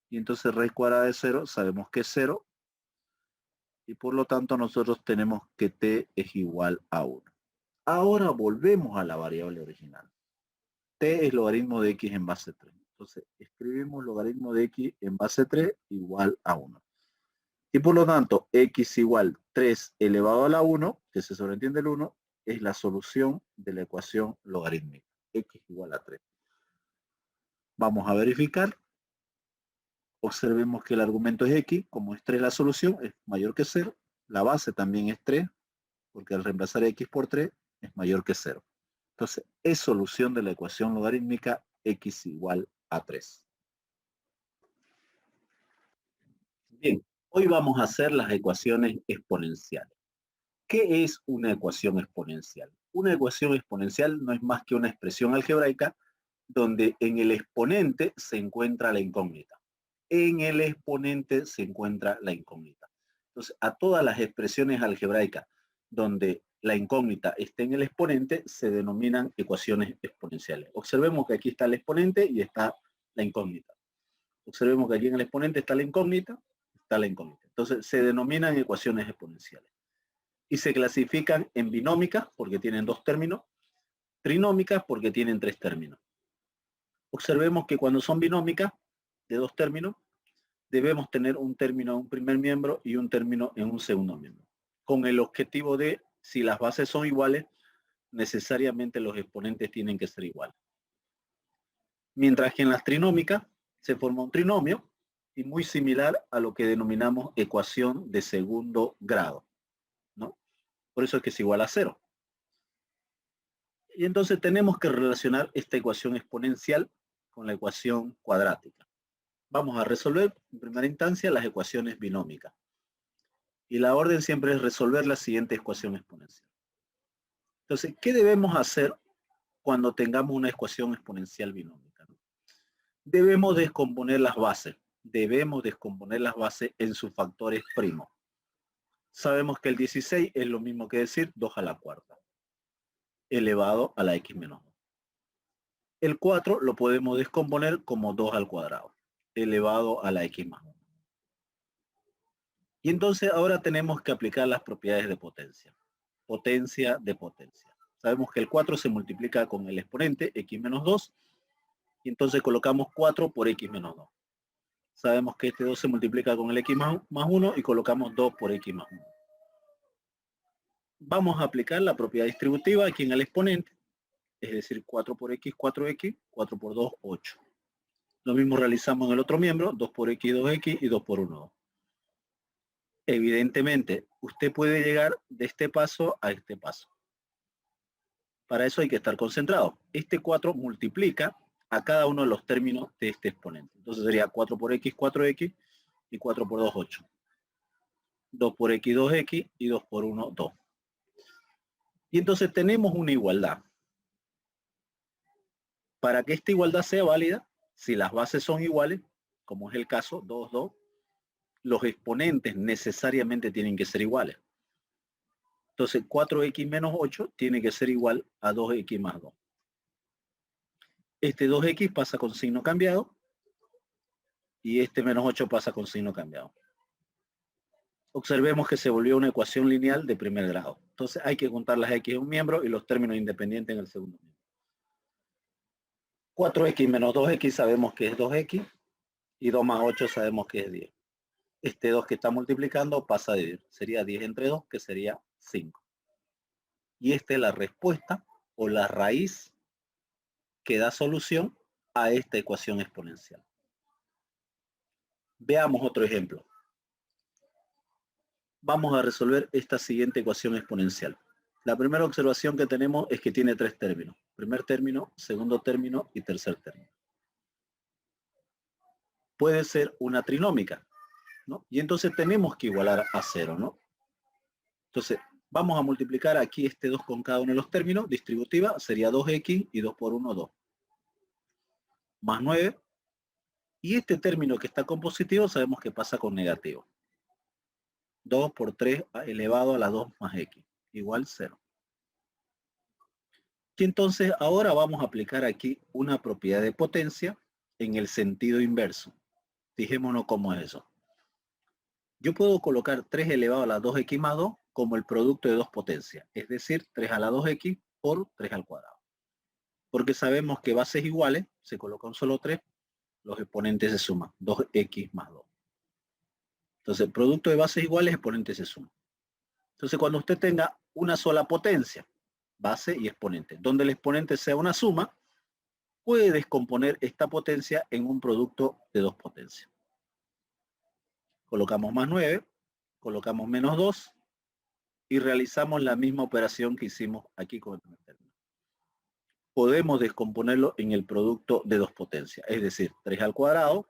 Y entonces raíz cuadrada de 0 sabemos que es 0. Y por lo tanto nosotros tenemos que T es igual a 1. Ahora volvemos a la variable original. T es logaritmo de X en base 3. Entonces escribimos logaritmo de X en base 3 igual a 1. Y por lo tanto, X igual 3 elevado a la 1, que se sobreentiende el 1, es la solución de la ecuación logarítmica. X igual a 3. Vamos a verificar. Observemos que el argumento es X, como es 3 la solución, es mayor que 0. La base también es 3, porque al reemplazar X por 3 es mayor que 0. Entonces, es solución de la ecuación logarítmica X igual a 3. Bien, hoy vamos a hacer las ecuaciones exponenciales. ¿Qué es una ecuación exponencial? Una ecuación exponencial no es más que una expresión algebraica donde en el exponente se encuentra la incógnita. En el exponente se encuentra la incógnita. Entonces, a todas las expresiones algebraicas donde la incógnita está en el exponente se denominan ecuaciones exponenciales. Observemos que aquí está el exponente y está la incógnita. Observemos que aquí en el exponente está la incógnita, Entonces, se denominan ecuaciones exponenciales. Y se clasifican en binómicas, porque tienen dos términos, trinómicas porque tienen 3 términos. Observemos que cuando son binómicas, de 2 términos, debemos tener un término en un primer miembro y un término en un segundo miembro, con el objetivo de, si las bases son iguales, necesariamente los exponentes tienen que ser iguales. Mientras que en las trinómicas se forma un trinomio y muy similar a lo que denominamos ecuación de segundo grado, ¿no? Por eso es que es igual a 0. Y entonces tenemos que relacionar esta ecuación exponencial con la ecuación cuadrática. Vamos a resolver en primera instancia las ecuaciones binómicas. Y la orden siempre es resolver la siguiente ecuación exponencial. Entonces, ¿qué debemos hacer cuando tengamos una ecuación exponencial binómica? Debemos descomponer las bases. Debemos descomponer las bases en sus factores primos. Sabemos que el 16 es lo mismo que decir 2 a la cuarta, elevado a la x menos 2. El 4 lo podemos descomponer como 2 al cuadrado, elevado a la x más 1. Y entonces ahora tenemos que aplicar las propiedades de potencia. Potencia de potencia. Sabemos que el 4 se multiplica con el exponente x menos 2, y entonces colocamos 4 por x menos 2. Sabemos que este 2 se multiplica con el x más 1 y colocamos 2 por x más 1. Vamos a aplicar la propiedad distributiva aquí en el exponente, es decir, 4 por x, 4x, 4 por 2, 8. Lo mismo realizamos en el otro miembro, 2 por x, 2x y 2 por 1, 2. Evidentemente, usted puede llegar de este paso a este paso. Para eso hay que estar concentrado. Este 4 multiplica a cada uno de los términos de este exponente. Entonces sería 4 por x, 4x, y 4 por 2, 8. 2 por x, 2x, y 2 por 1, 2. Y entonces tenemos una igualdad. Para que esta igualdad sea válida, si las bases son iguales, como es el caso, 2, 2, los exponentes necesariamente tienen que ser iguales. Entonces 4x menos 8 tiene que ser igual a 2x más 2. Este 2x pasa con signo cambiado y este menos 8 pasa con signo cambiado. Observemos que se volvió una ecuación lineal de primer grado. Entonces hay que contar las x en un miembro y los términos independientes en el segundo miembro. 4x menos 2x sabemos que es 2x y 2 más 8 sabemos que es 10. Este 2 que está multiplicando pasa a dividir. Sería 10 entre 2, que sería 5. Y esta es la respuesta o la raíz que da solución a esta ecuación exponencial. Veamos otro ejemplo. Vamos a resolver esta siguiente ecuación exponencial. La primera observación que tenemos es que tiene 3 términos. Primer término, segundo término y tercer término. Puede ser una trinómica, ¿no? Y entonces tenemos que igualar a 0, ¿no? Entonces, vamos a multiplicar aquí este 2 con cada uno de los términos. Distributiva sería 2x y 2 por 1, 2. Más 9. Y este término que está con positivo sabemos que pasa con negativo. 2 por 3 elevado a la 2 más x, igual 0. Y entonces ahora vamos a aplicar aquí una propiedad de potencia en el sentido inverso. Fijémonos cómo es eso. Yo puedo colocar 3 elevado a la 2x más 2 como el producto de dos potencias, es decir, 3 a la 2x por 3 al cuadrado. Porque sabemos que bases iguales, se coloca un solo 3, los exponentes se suman, 2x más 2. Entonces, el producto de bases iguales, exponentes se suman. Entonces, cuando usted tenga una sola potencia, base y exponente, donde el exponente sea una suma, puede descomponer esta potencia en un producto de dos potencias. Colocamos más 9, colocamos menos 2 y realizamos la misma operación que hicimos aquí con el primer término. Podemos descomponerlo en el producto de dos potencias, es decir, 3 al cuadrado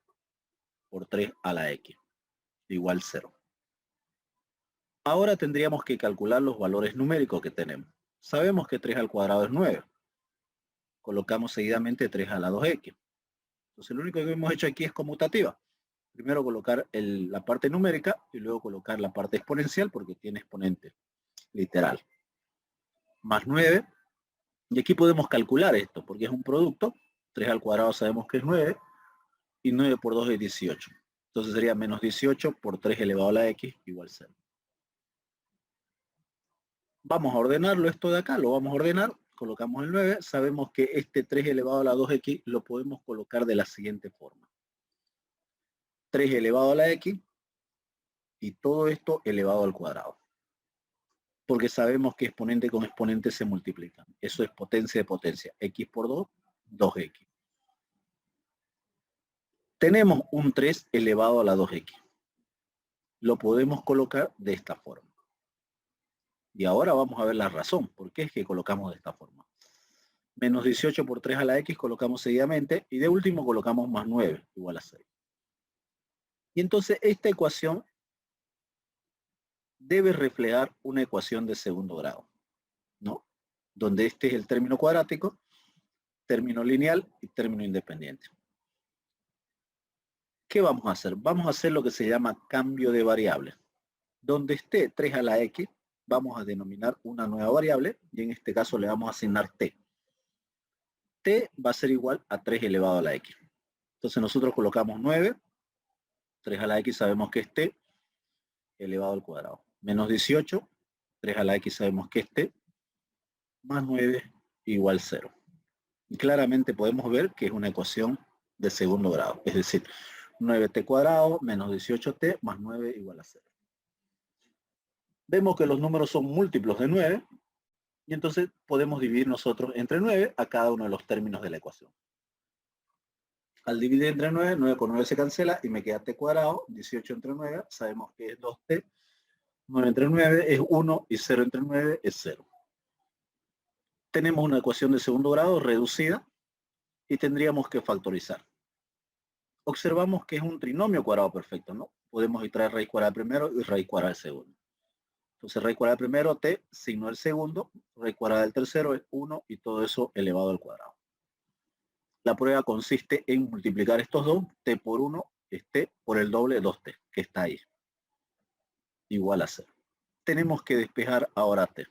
por 3 a la x, igual 0. Ahora tendríamos que calcular los valores numéricos que tenemos. Sabemos que 3 al cuadrado es 9. Colocamos seguidamente 3 a la 2x. Entonces lo único que hemos hecho aquí es conmutativa. Primero colocar la parte numérica y luego colocar la parte exponencial porque tiene exponente literal. Más 9. Y aquí podemos calcular esto porque es un producto. 3 al cuadrado sabemos que es 9 y 9 por 2 es 18. Entonces sería menos 18 por 3 elevado a la x igual 0. Vamos a ordenarlo esto de acá, lo vamos a ordenar colocamos el 9, sabemos que este 3 elevado a la 2x lo podemos colocar de la siguiente forma. 3 elevado a la x y todo esto elevado al cuadrado. Porque sabemos que exponente con exponente se multiplican. Eso es potencia de potencia. X por 2, 2x. Tenemos un 3 elevado a la 2x. Lo podemos colocar de esta forma. Y ahora vamos a ver la razón. ¿Por qué es que colocamos de esta forma? Menos 18 por 3 a la x colocamos seguidamente. Y de último colocamos más 9 igual a 6. Y entonces esta ecuación debe reflejar una ecuación de segundo grado, ¿no? Donde este es el término cuadrático, término lineal y término independiente. ¿Qué vamos a hacer? Vamos a hacer lo que se llama cambio de variable. Donde esté 3 a la x, vamos a denominar una nueva variable y en este caso le vamos a asignar t. T va a ser igual a 3 elevado a la x. Entonces nosotros colocamos 9, 3 a la x sabemos que es t elevado al cuadrado. Menos 18, 3 a la x sabemos que es t, más 9 igual 0. Y claramente podemos ver que es una ecuación de segundo grado. Es decir, 9t cuadrado menos 18t más 9 igual a 0. Vemos que los números son múltiplos de 9 y entonces podemos dividir nosotros entre 9 a cada uno de los términos de la ecuación. Al dividir entre 9, 9 con 9 se cancela y me queda t cuadrado, 18 entre 9, sabemos que es 2t, 9 entre 9 es 1 y 0 entre 9 es 0. Tenemos una ecuación de segundo grado reducida y tendríamos que factorizar. Observamos que es un trinomio cuadrado perfecto, ¿no? Podemos extraer raíz cuadrada primero y raíz cuadrada del segundo. Entonces raíz cuadrada del primero, t, signo del segundo, raíz cuadrada del tercero es 1 y todo eso elevado al cuadrado. La prueba consiste en multiplicar estos dos, t por 1 es t por el doble 2t, que está ahí, igual a 0. Tenemos que despejar ahora t.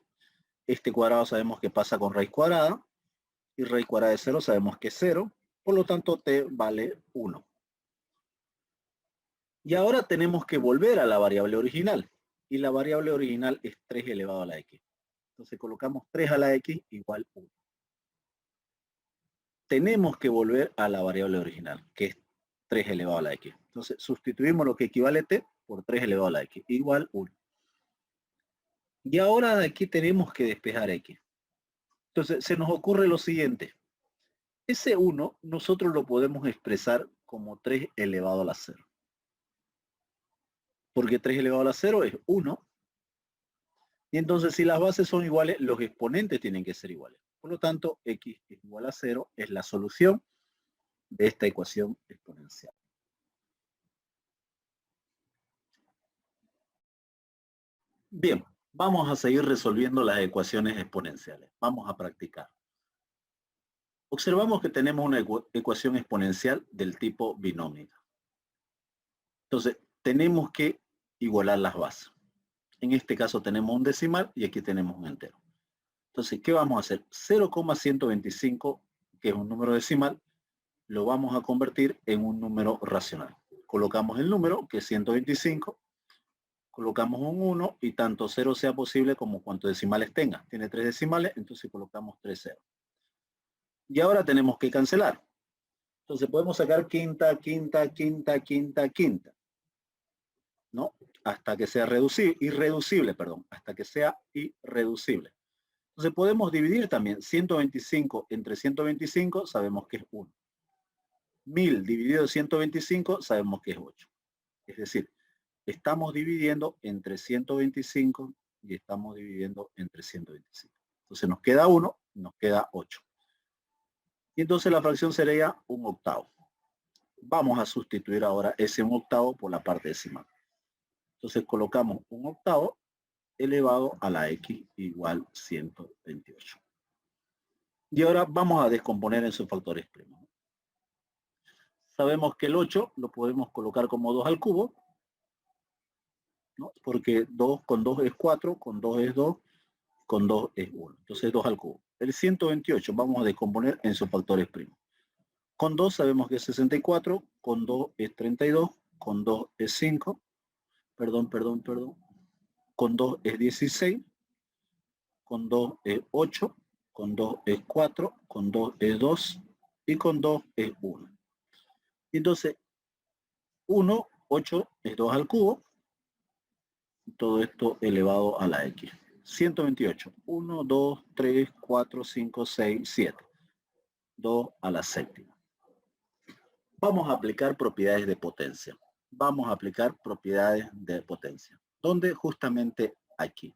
Este cuadrado sabemos que pasa con raíz cuadrada, y raíz cuadrada de 0 sabemos que es 0, por lo tanto t vale 1. Y ahora tenemos que volver a la variable original, y la variable original es 3 elevado a la x. Entonces colocamos 3 a la x igual 1. Tenemos que volver a la variable original, que es 3 elevado a la x. Entonces sustituimos lo que equivale t por 3 elevado a la x, igual 1. Y ahora de aquí tenemos que despejar x. Entonces se nos ocurre lo siguiente. Ese 1 nosotros lo podemos expresar como 3 elevado a la 0. Porque 3 elevado a la 0 es 1. Y entonces si las bases son iguales, los exponentes tienen que ser iguales. Por lo tanto, x es igual a 0 es la solución de esta ecuación exponencial. Bien, vamos a seguir resolviendo las ecuaciones exponenciales. Vamos a practicar. Observamos que tenemos una ecuación exponencial del tipo binómica. Entonces, tenemos que igualar las bases. En este caso tenemos un decimal y aquí tenemos un entero. Entonces, ¿qué vamos a hacer? 0,125, que es un número decimal, lo vamos a convertir en un número racional. Colocamos el número, que es 125, colocamos un 1 y tanto 0 sea posible como cuantos decimales tenga. Tiene 3 decimales, entonces colocamos 3 ceros. Y ahora tenemos que cancelar. Entonces podemos sacar quinta, quinta, quinta, quinta, quinta, ¿no? Hasta que sea irreducible, hasta que sea irreducible. Entonces podemos dividir también 125 entre 125, sabemos que es 1. 1000 dividido 125, sabemos que es 8. Es decir, estamos dividiendo entre 125 y estamos dividiendo entre 125. Entonces nos queda 1, nos queda 8. Y entonces la fracción sería 1/8. Vamos a sustituir ahora ese 1/8 por la parte decimal. Entonces colocamos 1/8 elevado a la x igual 128. Y ahora vamos a descomponer en sus factores primos. Sabemos que el 8 lo podemos colocar como 2 al cubo, ¿no? Porque 2 con 2 es 4, con 2 es 2, con 2 es 1. Entonces 2 al cubo. El 128 vamos a descomponer en sus factores primos. Con 2 sabemos que es 64, con 2 es 32, con 2 es 5, con 2 es 16, con 2 es 8 con 2 es 4, con 2 es 2 y con 2 es 1. Entonces, 1, 8 es 2 al cubo. Todo esto elevado a la x. 128. 1, 2, 3, 4, 5, 6, 7. 2 a la séptima. Vamos a aplicar propiedades de potencia. Vamos a aplicar propiedades de potencia. ¿Dónde? Justamente aquí.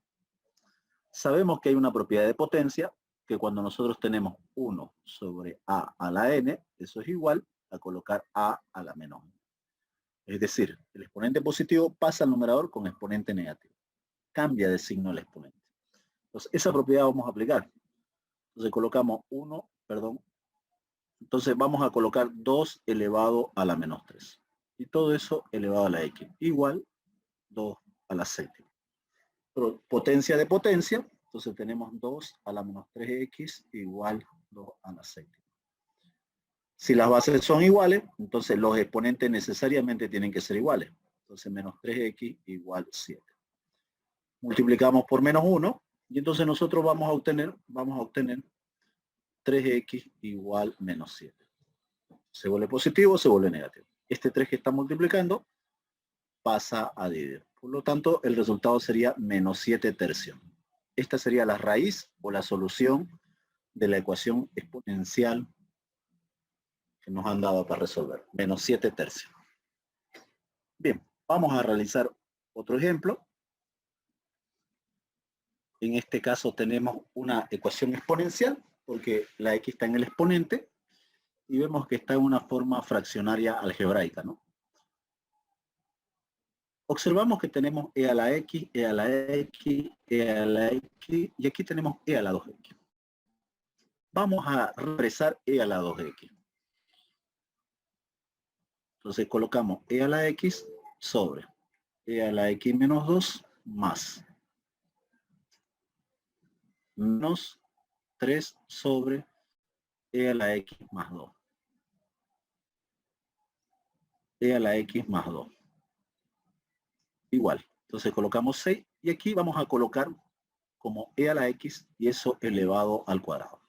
Sabemos que hay una propiedad de potencia que cuando nosotros tenemos 1 sobre a la n, eso es igual a colocar a la menos 1. Es decir, el exponente positivo pasa al numerador con exponente negativo. Cambia de signo el exponente. Entonces, esa propiedad vamos a aplicar. Entonces, colocamos 1, perdón. Entonces, vamos a colocar 2 elevado a la menos 3. Y todo eso elevado a la x. Igual 2 a la séptima. Pero potencia de potencia. Entonces, tenemos 2 a la menos 3x igual 2 a la séptima. Si las bases son iguales, entonces los exponentes necesariamente tienen que ser iguales. Entonces, menos 3x igual 7. Multiplicamos por menos 1 y entonces nosotros vamos a obtener 3x igual menos 7. Se vuelve positivo, se vuelve negativo. Este 3 que está multiplicando pasa a dividir. Por lo tanto, el resultado sería menos 7 tercios. Esta sería la raíz o la solución de la ecuación exponencial que nos han dado para resolver. Menos 7 tercios. Bien, vamos a realizar otro ejemplo. En este caso tenemos una ecuación exponencial porque la x está en el exponente y vemos que está en una forma fraccionaria algebraica, ¿no? Observamos que tenemos e a la x, e a la x, e a la x y aquí tenemos e a la 2x. Vamos a represar e a la 2x. Entonces colocamos e a la x sobre e a la x menos 2 más menos 3 sobre e a la x más 2. E a la x más 2. Igual. Entonces colocamos 6 y aquí vamos a colocar como e a la x y eso elevado al cuadrado.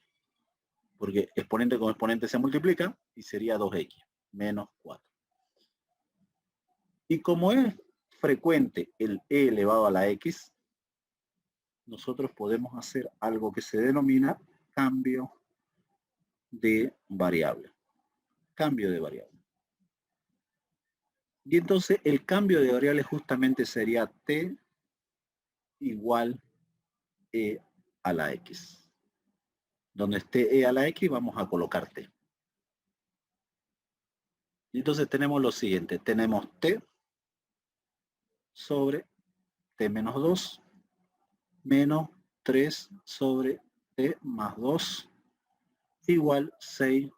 Porque exponente con exponente se multiplica y sería 2x menos 4. Y como es frecuente el e elevado a la x, nosotros podemos hacer algo que se denomina cambio de variable. Cambio de variable. Y entonces el cambio de variable justamente sería t igual e a la x. Donde esté e a la x vamos a colocar t. Y entonces tenemos lo siguiente. Tenemos t sobre t menos 2 menos 3 sobre t más 2 igual 6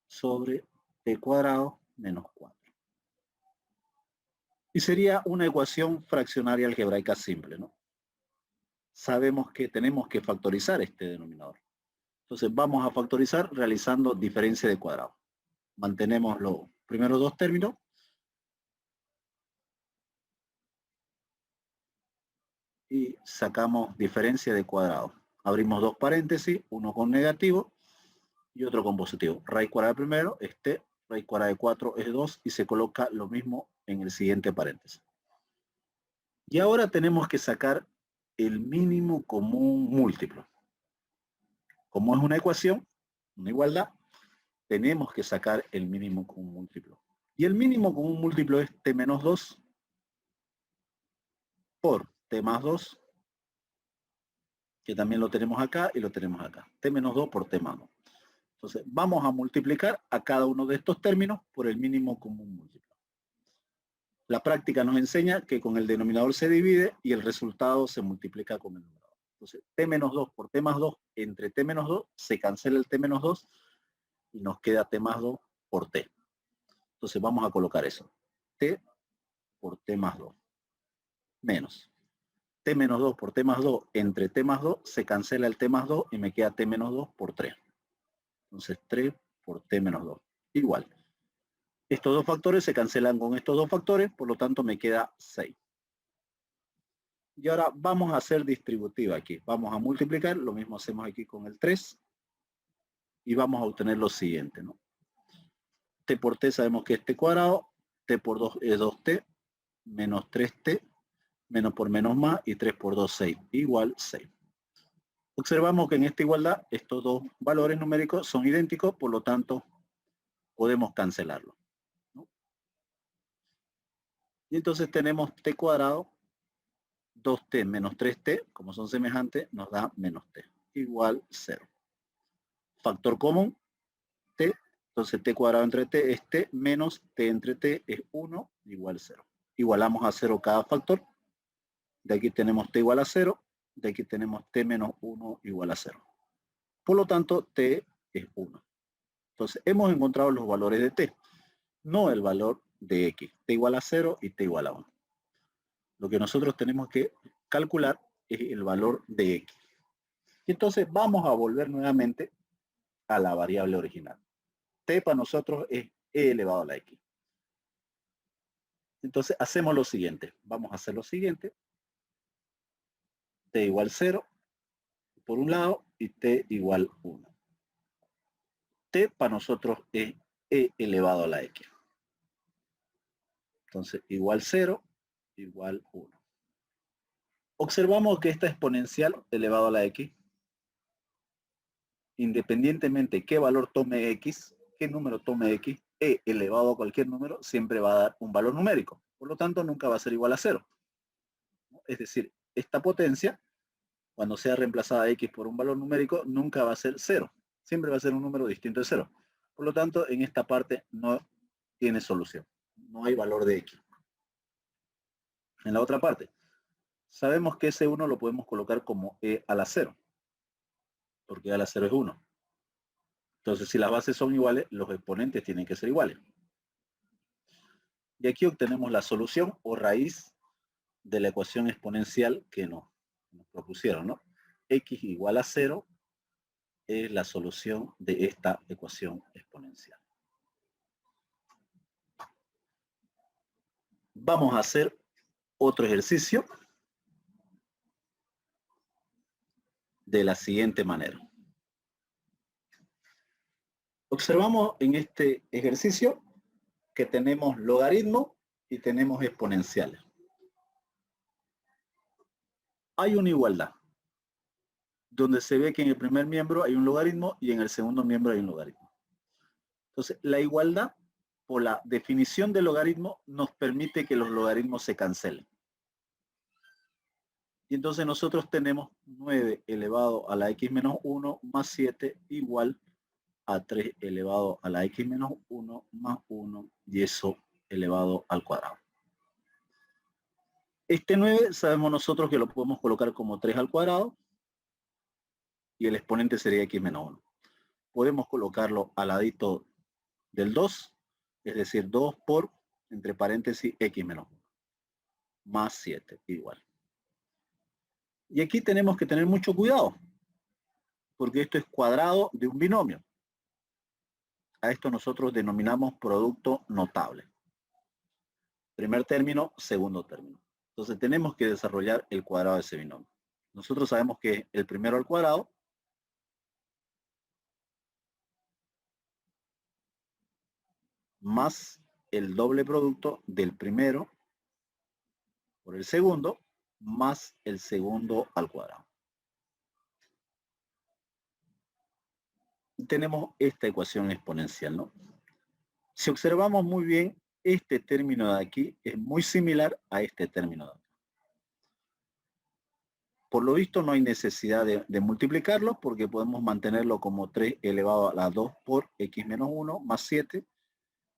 sobre t cuadrado menos 4. Y sería una ecuación fraccionaria algebraica simple, ¿no? Sabemos que tenemos que factorizar este denominador. Entonces vamos a factorizar realizando diferencia de cuadrado. Mantenemos los primeros dos términos. Y sacamos diferencia de cuadrado. Abrimos dos paréntesis, uno con negativo y otro con positivo. Raíz cuadrada primero, raíz cuadrada de 4 es 2 y se coloca lo mismo en el siguiente paréntesis. Y ahora tenemos que sacar el mínimo común múltiplo. Como es una ecuación, una igualdad, tenemos que sacar el mínimo común múltiplo. Y el mínimo común múltiplo es t menos 2 por t más 2, que también lo tenemos acá y lo tenemos acá. T menos 2 por t más 2. Entonces, vamos a multiplicar a cada uno de estos términos por el mínimo común múltiplo. La práctica nos enseña que con el denominador se divide y el resultado se multiplica con el numerador. Entonces, t menos 2 por t más 2 entre t menos 2, se cancela el t menos 2 y nos queda t más 2 por t. Entonces, vamos a colocar eso. T por t más 2 menos t menos 2 por t más 2 entre t más 2, se cancela el t más 2 y me queda t menos 2 por 3. Entonces 3 por t menos 2. Igual. Estos dos factores se cancelan con estos dos factores, por lo tanto me queda 6. Y ahora vamos a hacer distributiva aquí. Vamos a multiplicar, lo mismo hacemos aquí con el 3. Y vamos a obtener lo siguiente, ¿no? T por T sabemos que es T cuadrado, T por 2 es 2T, menos 3T, menos por menos más, y 3 por 2, 6, igual 6. Observamos que en esta igualdad estos dos valores numéricos son idénticos, por lo tanto podemos cancelarlo, ¿no? Y entonces tenemos T cuadrado, 2T menos 3T, como son semejantes, nos da menos T, igual 0. Factor común, T, entonces T cuadrado entre T es T, menos T entre T es 1, igual 0. Igualamos a 0 cada factor. De aquí tenemos T igual a 0, de aquí tenemos T menos 1 igual a 0. Por lo tanto, T es 1. Entonces, hemos encontrado los valores de T, no el valor de X. T igual a 0 y T igual a 1. Lo que nosotros tenemos que calcular es el valor de X. Y entonces vamos a volver nuevamente a la variable original. T para nosotros es E elevado a la X. Entonces hacemos lo siguiente. Vamos a hacer lo siguiente. T igual 0 por un lado y T igual 1. T para nosotros es E elevado a la X. Entonces igual 0 igual 1. Observamos que esta exponencial elevado a la X, independientemente qué valor tome X, qué número tome X, E elevado a cualquier número siempre va a dar un valor numérico. Por lo tanto, nunca va a ser igual a 0. Es decir, esta potencia, cuando sea reemplazada X por un valor numérico, nunca va a ser 0. Siempre va a ser un número distinto de 0. Por lo tanto, en esta parte no tiene solución. No hay valor de X. En la otra parte, sabemos que ese 1 lo podemos colocar como E a la 0. Porque E a la 0 es 1. Entonces, si las bases son iguales, los exponentes tienen que ser iguales. Y aquí obtenemos la solución o raíz de la ecuación exponencial que nos propusieron, ¿no? X igual a 0 es la solución de esta ecuación exponencial. Vamos a hacer otro ejercicio de la siguiente manera. Observamos en este ejercicio que tenemos logaritmos y tenemos exponenciales. Hay una igualdad, donde se ve que en el primer miembro hay un logaritmo y en el segundo miembro hay un logaritmo. Entonces, la igualdad, por la definición del logaritmo, nos permite que los logaritmos se cancelen. Y entonces nosotros tenemos 9 elevado a la x menos 1 más 7 igual a 3 elevado a la x menos 1 más 1 y eso elevado al cuadrado. Este 9 sabemos nosotros que lo podemos colocar como 3 al cuadrado y el exponente sería x menos 1. Podemos colocarlo al ladito del 2, es decir, 2 por, entre paréntesis, x menos 1, más 7, igual. Y aquí tenemos que tener mucho cuidado, porque esto es cuadrado de un binomio. A esto nosotros denominamos producto notable. Primer término, segundo término. Entonces tenemos que desarrollar el cuadrado de ese binomio. Nosotros sabemos que el primero al cuadrado más el doble producto del primero por el segundo más el segundo al cuadrado. Y tenemos esta ecuación exponencial, ¿no? Si observamos muy bien, este término de aquí es muy similar a este término de aquí. Por lo visto no hay necesidad de multiplicarlo porque podemos mantenerlo como 3 elevado a la 2 por x menos 1 más 7.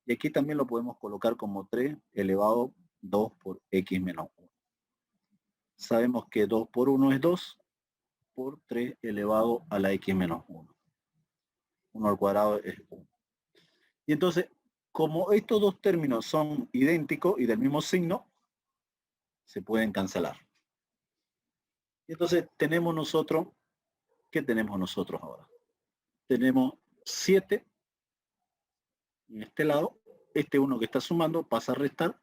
Y aquí también lo podemos colocar como 3 elevado a 2 por x menos 1. Sabemos que 2 por 1 es 2 por 3 elevado a la x menos 1. 1 al cuadrado es 1. Y entonces, como estos dos términos son idénticos y del mismo signo, se pueden cancelar. Y entonces tenemos nosotros, ¿qué tenemos nosotros ahora? Tenemos 7 en este lado, este 1 que está sumando pasa a restar,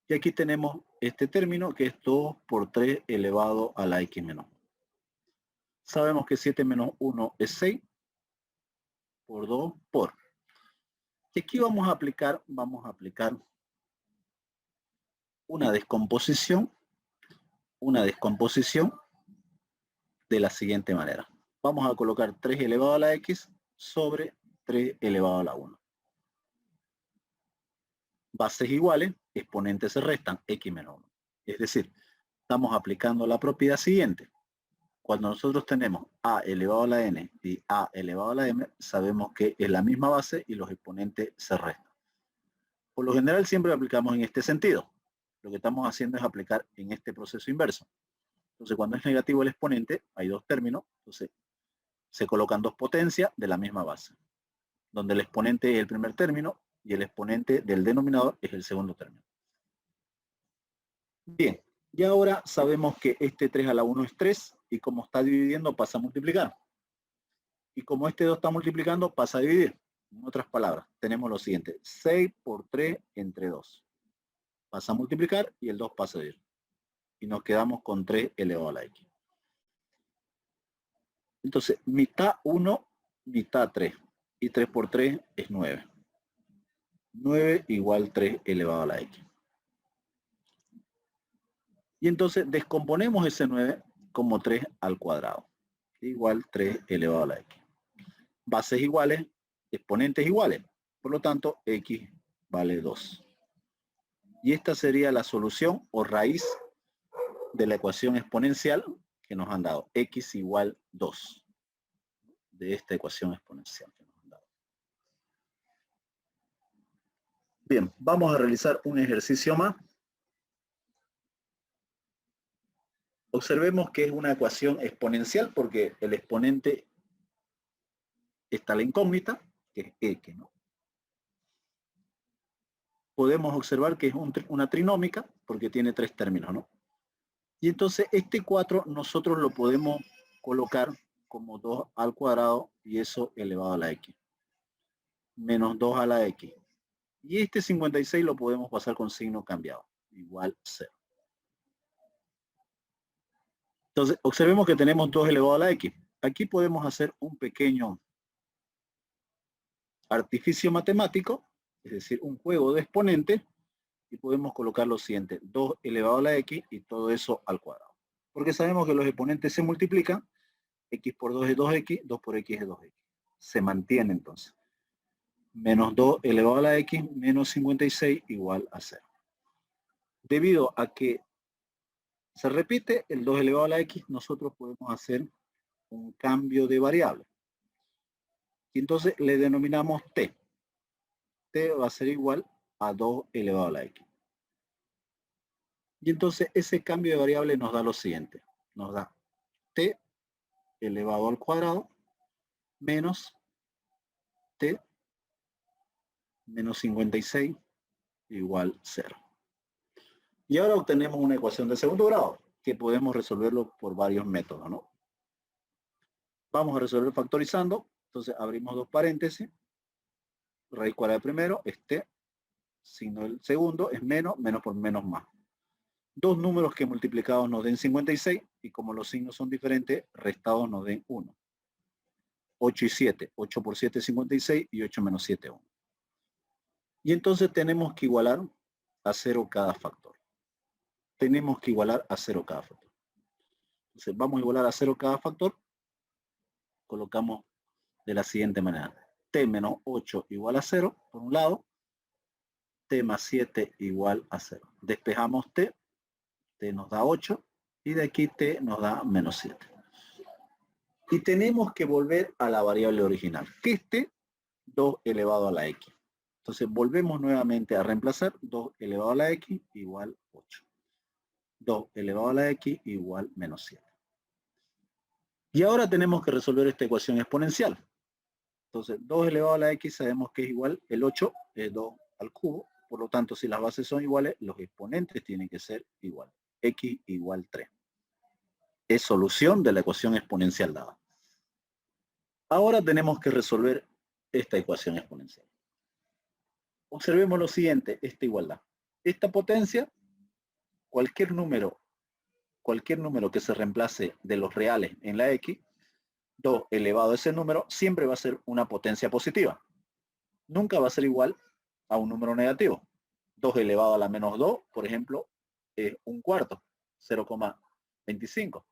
y aquí tenemos este término que es 2 por 3 elevado a la x menos 1. Sabemos que 7 menos 1 es 6 por 2 por. Y aquí vamos a aplicar una descomposición de la siguiente manera. Vamos a colocar 3 elevado a la x sobre 3 elevado a la 1. Bases iguales, exponentes se restan, x menos 1. Es decir, estamos aplicando la propiedad siguiente. Cuando nosotros tenemos a elevado a la n y a elevado a la m, sabemos que es la misma base y los exponentes se restan. Por lo general siempre aplicamos en este sentido. Lo que estamos haciendo es aplicar en este proceso inverso. Entonces, cuando es negativo el exponente, hay dos términos, entonces se colocan dos potencias de la misma base, donde el exponente es el primer término y el exponente del denominador es el segundo término. Bien, y ahora sabemos que este 3 a la 1 es 3, y como está dividiendo pasa a multiplicar. Y como este 2 está multiplicando, pasa a dividir. En otras palabras, tenemos lo siguiente, 6 por 3 entre 2. Pasa a multiplicar y el 2 pasa a dividir. Y nos quedamos con 3 elevado a la x. Entonces, mitad 1, mitad 3. Y 3 por 3 es 9. 9 igual 3 elevado a la x. Y entonces descomponemos ese 9 como 3 al cuadrado. Igual 3 elevado a la x. Bases iguales, exponentes iguales. Por lo tanto, x vale 2. Y esta sería la solución o raíz de la ecuación exponencial que nos han dado. X igual 2. De esta ecuación exponencial que nos han dado. Bien, vamos a realizar un ejercicio más. Observemos que es una ecuación exponencial porque el exponente está la incógnita, que es x, ¿no? Podemos observar que es una trinómica porque tiene tres términos, ¿no? Y entonces este 4 nosotros lo podemos colocar como 2 al cuadrado y eso elevado a la x. Menos 2 a la x. Y este 56 lo podemos pasar con signo cambiado, igual 0. Entonces, observemos que tenemos 2 elevado a la x. Aquí podemos hacer un pequeño artificio matemático, es decir, un juego de exponentes, y podemos colocar lo siguiente, 2 elevado a la x y todo eso al cuadrado. Porque sabemos que los exponentes se multiplican, x por 2 es 2x, 2 por x es 2x. Se mantiene entonces. Menos 2 elevado a la x menos 56 igual a 0. Debido a que se repite el 2 elevado a la x, nosotros podemos hacer un cambio de variable. Y entonces le denominamos t. T va a ser igual a 2 elevado a la x. Y entonces ese cambio de variable nos da lo siguiente. Nos da t elevado al cuadrado menos t menos 56 igual 0. Y ahora obtenemos una ecuación de segundo grado que podemos resolverlo por varios métodos, ¿no? Vamos a resolver factorizando. Entonces abrimos dos paréntesis. Raíz cuadrada del primero es t. Signo del segundo es menos, menos por menos más. Dos números que multiplicados nos den 56 y como los signos son diferentes, restados nos den 1. 8 y 7. 8 por 7 es 56 y 8 menos 7 es 1. Y entonces tenemos que igualar a 0 cada factor. Tenemos que igualar a 0 cada factor. Entonces vamos a igualar a 0 cada factor. Colocamos de la siguiente manera. T menos 8 igual a 0, por un lado. T más 7 igual a 0. Despejamos T. T nos da 8. Y de aquí T nos da menos 7. Y tenemos que volver a la variable original, que es T, 2 elevado a la X. Entonces volvemos nuevamente a reemplazar 2 elevado a la X igual 8. 2 elevado a la X igual menos 7. Y ahora tenemos que resolver esta ecuación exponencial. Entonces 2 elevado a la X sabemos que es igual, el 8 es 2 al cubo. Por lo tanto, si las bases son iguales, los exponentes tienen que ser iguales. X igual 3. Es solución de la ecuación exponencial dada. Ahora tenemos que resolver esta ecuación exponencial. Observemos lo siguiente, esta igualdad. Esta potencia cualquier número que se reemplace de los reales en la X, 2 elevado a ese número, siempre va a ser una potencia positiva. Nunca va a ser igual a un número negativo. 2 elevado a la menos 2, por ejemplo, es un cuarto, 0,25.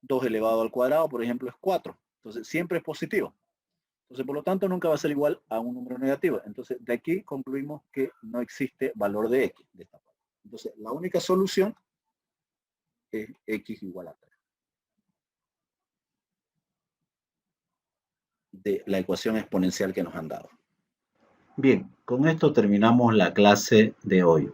2 elevado al cuadrado, por ejemplo, es 4. Entonces, siempre es positivo. Entonces, por lo tanto, nunca va a ser igual a un número negativo. Entonces, de aquí concluimos que no existe valor de X de esta parte. Entonces, la única solución es X igual a 3. De la ecuación exponencial que nos han dado. Bien, con esto terminamos la clase de hoy.